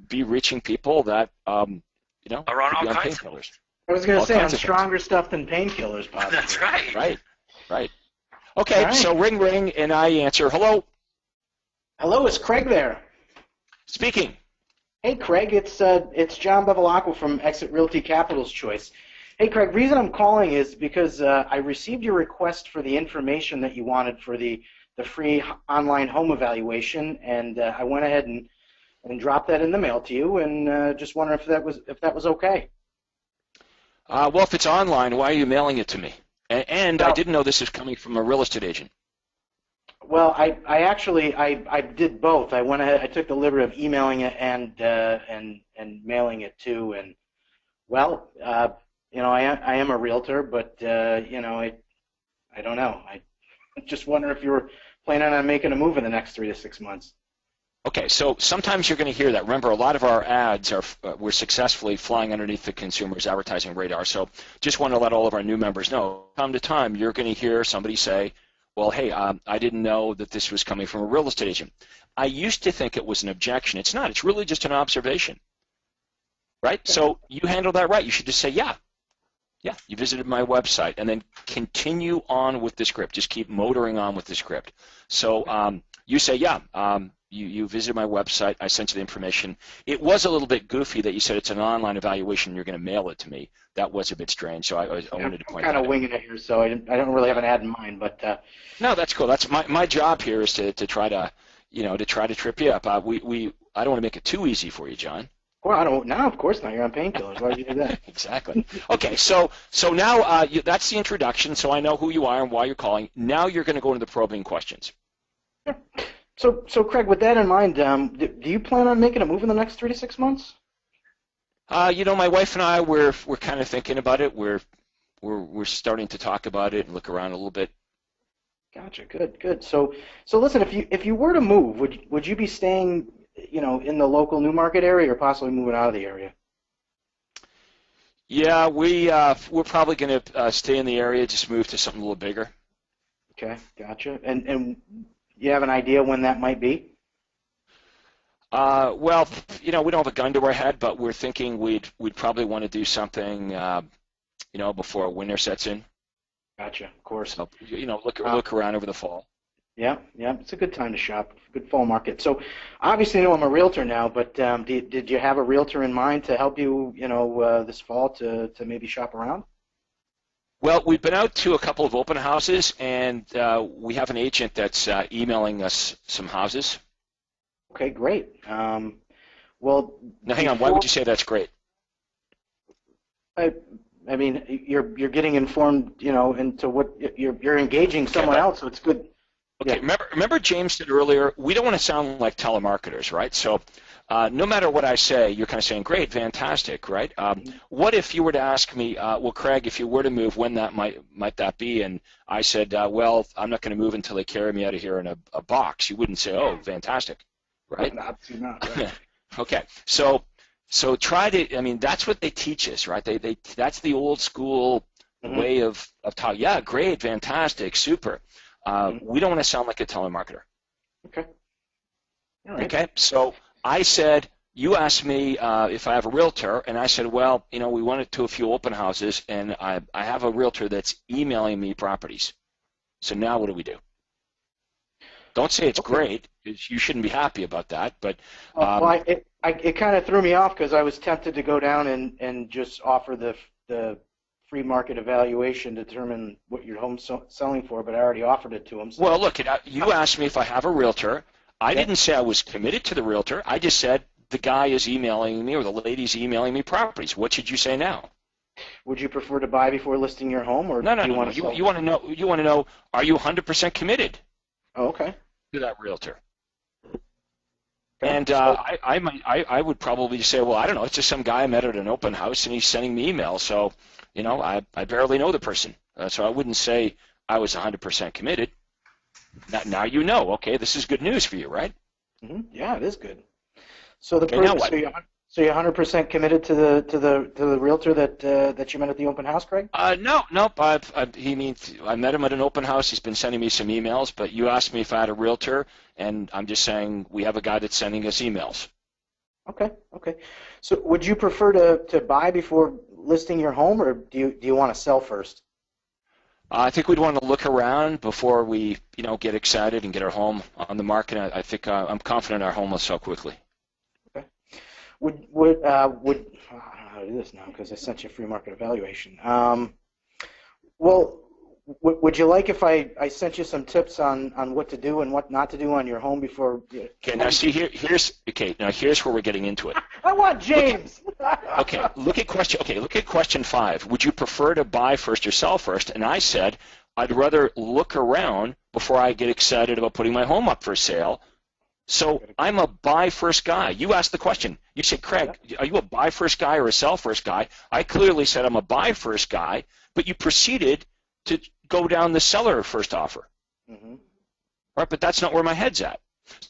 be reaching people that are on all kinds of painkillers. I was going to say, on stronger stuff than painkillers, possibly. That's right. Right. Okay, right. So ring, and I answer. Hello. Hello, is Craig there? Speaking. Hey, Craig, it's John Bevilacqua from Exit Realty Capital's Choice. Hey, Craig, reason I'm calling is because I received your request for the information that you wanted for the free online home evaluation, and I went ahead and dropped that in the mail to you, and just wondering if that was okay. Well, if it's online, why are you mailing it to me? And I didn't know this is coming from a real estate agent. Well, I actually did both. I went ahead. I took the liberty of emailing it and mailing it too. And well, I am a realtor, but I don't know. I just wonder if you were planning on making a move in the next 3 to 6 months. Okay, so sometimes you're going to hear that. Remember, a lot of our ads we're successfully flying underneath the consumer's advertising radar. So just want to let all of our new members know, time to time, you're going to hear somebody say, well, hey, I didn't know that this was coming from a real estate agent. I used to think it was an objection. It's not. It's really just an observation, right? Okay. So you handle that right. You should just say, yeah, you visited my website, and then continue on with the script. Just keep motoring on with the script. So you say, you visited my website. I sent you the information. It was a little bit goofy that you said it's an online evaluation and you're going to mail it to me. That was a bit strange, so I wanted to point that out. I'm kind of winging it here, so I don't really have an ad in mind, but no, that's cool. That's my job here is to try to trip you up. I don't want to make it too easy for you, John. Well, I don't. No, of course not. You're on painkillers. Why would you do that? Exactly. Okay, so now that's the introduction. So I know who you are and why you're calling. Now you're going to go into the probing questions. Sure. So Craig, with that in mind, do you plan on making a move in the next 3 to 6 months? My wife and I we're kind of thinking about it. We're starting to talk about it and look around a little bit. Gotcha. Good. So listen, if you were to move, would you be staying, in the local Newmarket area or possibly moving out of the area? Yeah, we're probably going to stay in the area, just move to something a little bigger. Okay, gotcha. And you have an idea when that might be? Well, we don't have a gun to our head, but we're thinking we'd probably want to do something, before winter sets in. Gotcha, of course. So, look around over the fall. Yeah, it's a good time to shop. Good fall market. So, obviously, I'm a realtor now, but did you have a realtor in mind to help you, this fall to maybe shop around? Well, we've been out to a couple of open houses, and we have an agent that's emailing us some houses. Okay, great. Well, now hang on. Why would you say that's great? I mean, you're getting informed, into what you're engaging someone else, so it's good. Okay. Yeah. Remember James said earlier, we don't want to sound like telemarketers, right? So no matter what I say, you're kind of saying, great, fantastic, right? What if you were to ask me, well, Craig, if you were to move, when that might that be? And I said, well, I'm not going to move until they carry me out of here in a box. You wouldn't say, oh, fantastic, right? Absolutely not. Right. Okay, so try to. I mean, that's what they teach us, right? That's the old school way of talking. Yeah, great, fantastic, super. We don't want to sound like a telemarketer. Okay. All right. Okay, so I said, you asked me if I have a realtor, and I said, well, we went to a few open houses, and I have a realtor that's emailing me properties. So now what do we do? Don't say it's great. You shouldn't be happy about that. But it kind of threw me off because I was tempted to go down and just offer the free market evaluation to determine what your home's selling for, but I already offered it to them. So. Well, look, you asked me if I have a realtor. I didn't say I was committed to the realtor. I just said the guy is emailing me or the lady's emailing me properties. What should you say now? Would you prefer to buy before listing your home, or no? You want to know? You want to know? Are you 100% committed? Oh, okay. To that realtor. Okay. And I would probably say, well, I don't know. It's just some guy I met at an open house, and he's sending me emails. So, I barely know the person. So I wouldn't say I was 100% committed. Now you know. Okay, this is good news for you, right? Mm-hmm. Yeah, it is good. So the okay, now what? So you're 100% committed to the realtor that you met at the open house, Craig? Nope. I met him at an open house. He's been sending me some emails, but you asked me if I had a realtor, and I'm just saying we have a guy that's sending us emails. Okay. So would you prefer to buy before listing your home, or do you want to sell first? I think we'd want to look around before we, get excited and get our home on the market. I think I'm confident our home will sell quickly. Okay. Would I don't know how to do this now because I sent you a free market evaluation. Well, would you like if I sent you some tips on what to do and what not to do on your home before? Okay. Now see here's where we're getting into it. I want James. Look at question 5. Would you prefer to buy first or sell first? And I said I'd rather look around before I get excited about putting my home up for sale. So I'm a buy first guy. You asked the question. You said, Craig, are you a buy first guy or a sell first guy? I clearly said I'm a buy first guy, but you proceeded to go down the seller first offer. Mm-hmm. Right, but that's not where my head's at.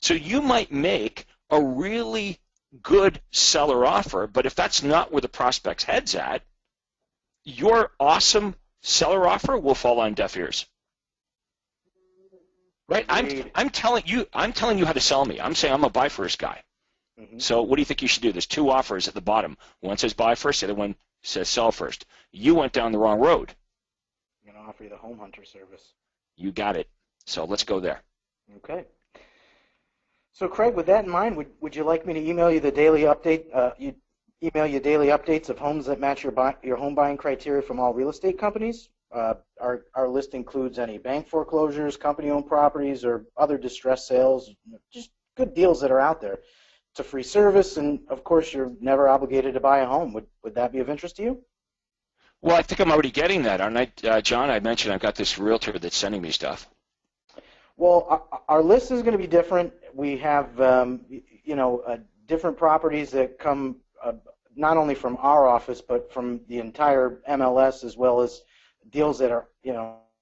So you might make a really good seller offer, but if that's not where the prospect's head's at, your awesome seller offer will fall on deaf ears. Right? I'm telling you how to sell me. I'm saying I'm a buy first guy. Mm-hmm. So what do you think you should do? There's 2 offers at the bottom. One says buy first, the other one says sell first. You went down the wrong road. I'm going to offer you the home hunter service. You got it. So let's go there. Okay. So Craig, with that in mind, would you like me to email you the daily update? Email you daily updates of homes that match your home buying criteria from all real estate companies. Our list includes any bank foreclosures, company-owned properties, or other distressed sales. Just good deals that are out there. It's a free service, and of course, you're never obligated to buy a home. Would that be of interest to you? Well, I think I'm already getting that, aren't I, John? I mentioned I've got this realtor that's sending me stuff. Well, our list is going to be different. We have, different properties that come not only from our office, but from the entire MLS, as well as deals that are,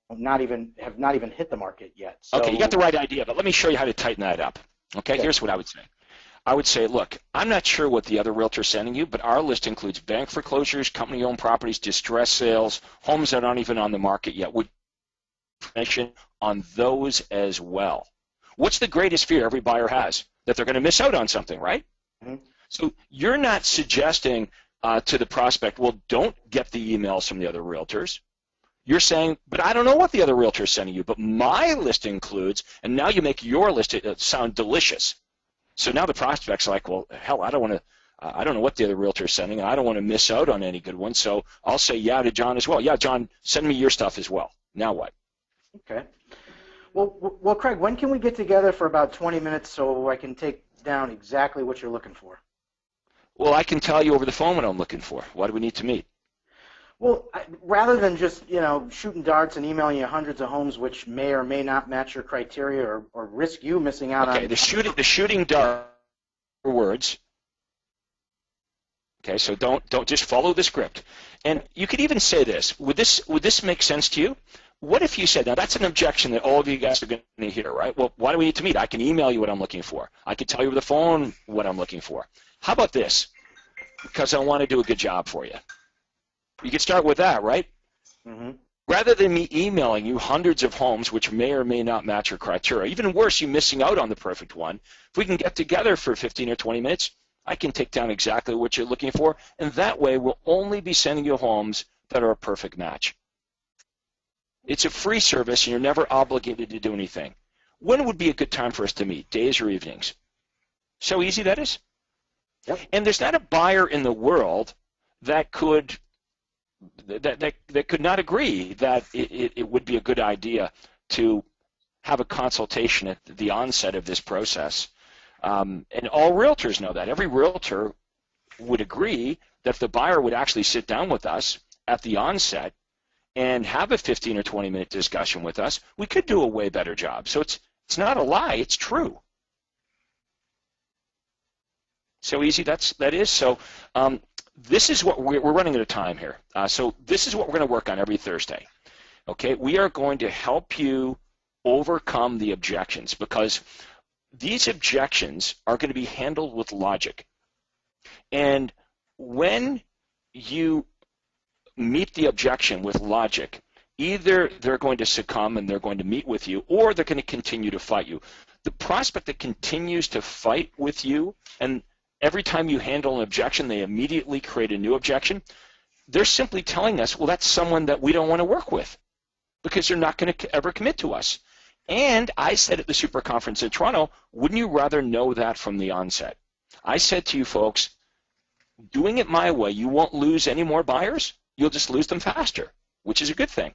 have not even hit the market yet. So, okay, you got the right idea, but let me show you how to tighten that up. Okay, here's what I would say. I would say, look, I'm not sure what the other realtor's sending you, but our list includes bank foreclosures, company-owned properties, distress sales, homes that aren't even on the market yet. Would information on those as well. What's the greatest fear every buyer has? That they're going to miss out on something, right? Mm-hmm. So you're not suggesting to the prospect, well, don't get the emails from the other realtors. You're saying, but I don't know what the other realtor is sending you, but my list includes, and now you make your list sound delicious. So now the prospect's like, well, hell, I don't know what the other realtor is sending, and I don't want to miss out on any good ones, so I'll say yeah to John as well. Yeah, John, send me your stuff as well. Now what? Okay. Well, Craig, when can we get together for about 20 minutes so I can take down exactly what you're looking for? Well, I can tell you over the phone what I'm looking for. Why do we need to meet? Well, rather than just, shooting darts and emailing you hundreds of homes which may or may not match your criteria or risk you missing out on... Okay, the shooting dart words, Okay, so don't just follow the script. And you could even say this. Would this make sense to you? What if you said, now that's an objection that all of you guys are going to hear, right? Well, why do we need to meet? I can email you what I'm looking for. I can tell you over the phone what I'm looking for. How about this? Because I want to do a good job for you. You could start with that, right? Mm-hmm. Rather than me emailing you hundreds of homes which may or may not match your criteria, even worse, you missing out on the perfect one, if we can get together for 15 or 20 minutes, I can take down exactly what you're looking for, and that way we'll only be sending you homes that are a perfect match. It's a free service, and you're never obligated to do anything. When would be a good time for us to meet, days or evenings? So easy that is. Yep. And there's not a buyer in the world that could not agree that it would be a good idea to have a consultation at the onset of this process. And all realtors know that. Every realtor would agree that if the buyer would actually sit down with us at the onset and have a 15 or 20-minute discussion with us, we could do a way better job. So it's not a lie, it's true. So easy that is. So this is what we're running out of time here. So this is what we're going to work on every Thursday. Okay, we are going to help you overcome the objections, because these objections are going to be handled with logic. And when you meet the objection with logic, either they're going to succumb and they're going to meet with you, or they're going to continue to fight you. The prospect that continues to fight with you, and every time you handle an objection, they immediately create a new objection, they're simply telling us, well, that's someone that we don't want to work with, because they're not going to ever commit to us. And I said at the Super Conference in Toronto, wouldn't you rather know that from the onset? I said to you folks, doing it my way, you won't lose any more buyers. You'll just lose them faster, which is a good thing.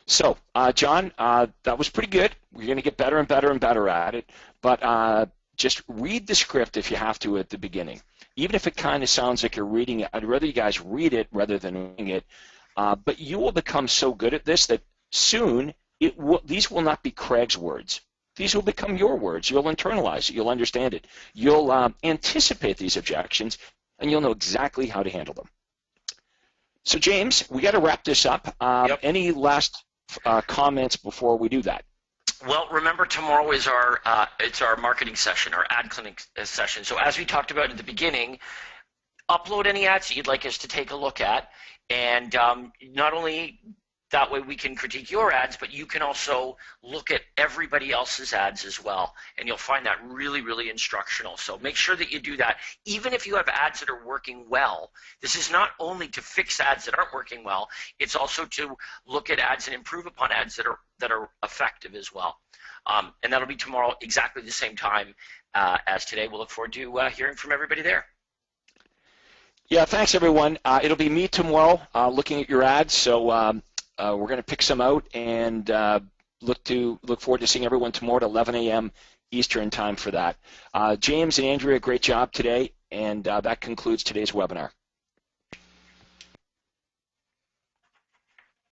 So, John, that was pretty good. We're going to get better and better and better at it. But just read the script if you have to at the beginning. Even if it kind of sounds like you're reading it, I'd rather you guys read it rather than reading it. But you will become so good at this that soon these will not be Craig's words. These will become your words. You'll internalize it. You'll understand it. You'll anticipate these objections, and you'll know exactly how to handle them. So, James, we got to wrap this up. Yep. Any last comments before we do that? Well, remember tomorrow is our marketing session, our ad clinic session. So as we talked about at the beginning, upload any ads that you'd like us to take a look at, and not only that way we can critique your ads, but you can also look at everybody else's ads as well, and you'll find that really, really instructional. So make sure that you do that. Even if you have ads that are working well, this is not only to fix ads that aren't working well, it's also to look at ads and improve upon ads that are effective as well. And that'll be tomorrow exactly the same time as today. We'll look forward to hearing from everybody there. Yeah, thanks everyone. It'll be me tomorrow looking at your ads. So we're going to pick some out and look forward to seeing everyone tomorrow at 11 a.m. Eastern time for that. James and Andrea, great job today, and that concludes today's webinar.